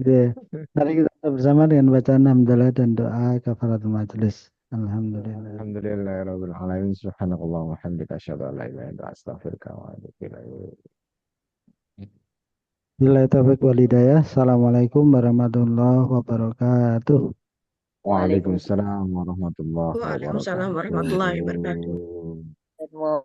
Ya. Mari kita tutup bersama dengan bacaan hamdalah dan doa kafaratul majelis. Alhamdulillah. Alhamdulillahirabbil alamin. Subhanakallahumma wa bihamdika asyhadu an la ilaha illa anta astaghfiruka wa atubu ilaik. Billahi taufiq wal hidayah. Assalamualaikum warahmatullahi wabarakatuh. Waalaikumsalam warahmatullahi Waalaikumsalam warahmatullahi wabarakatuh. wabarakatuh. Ketemu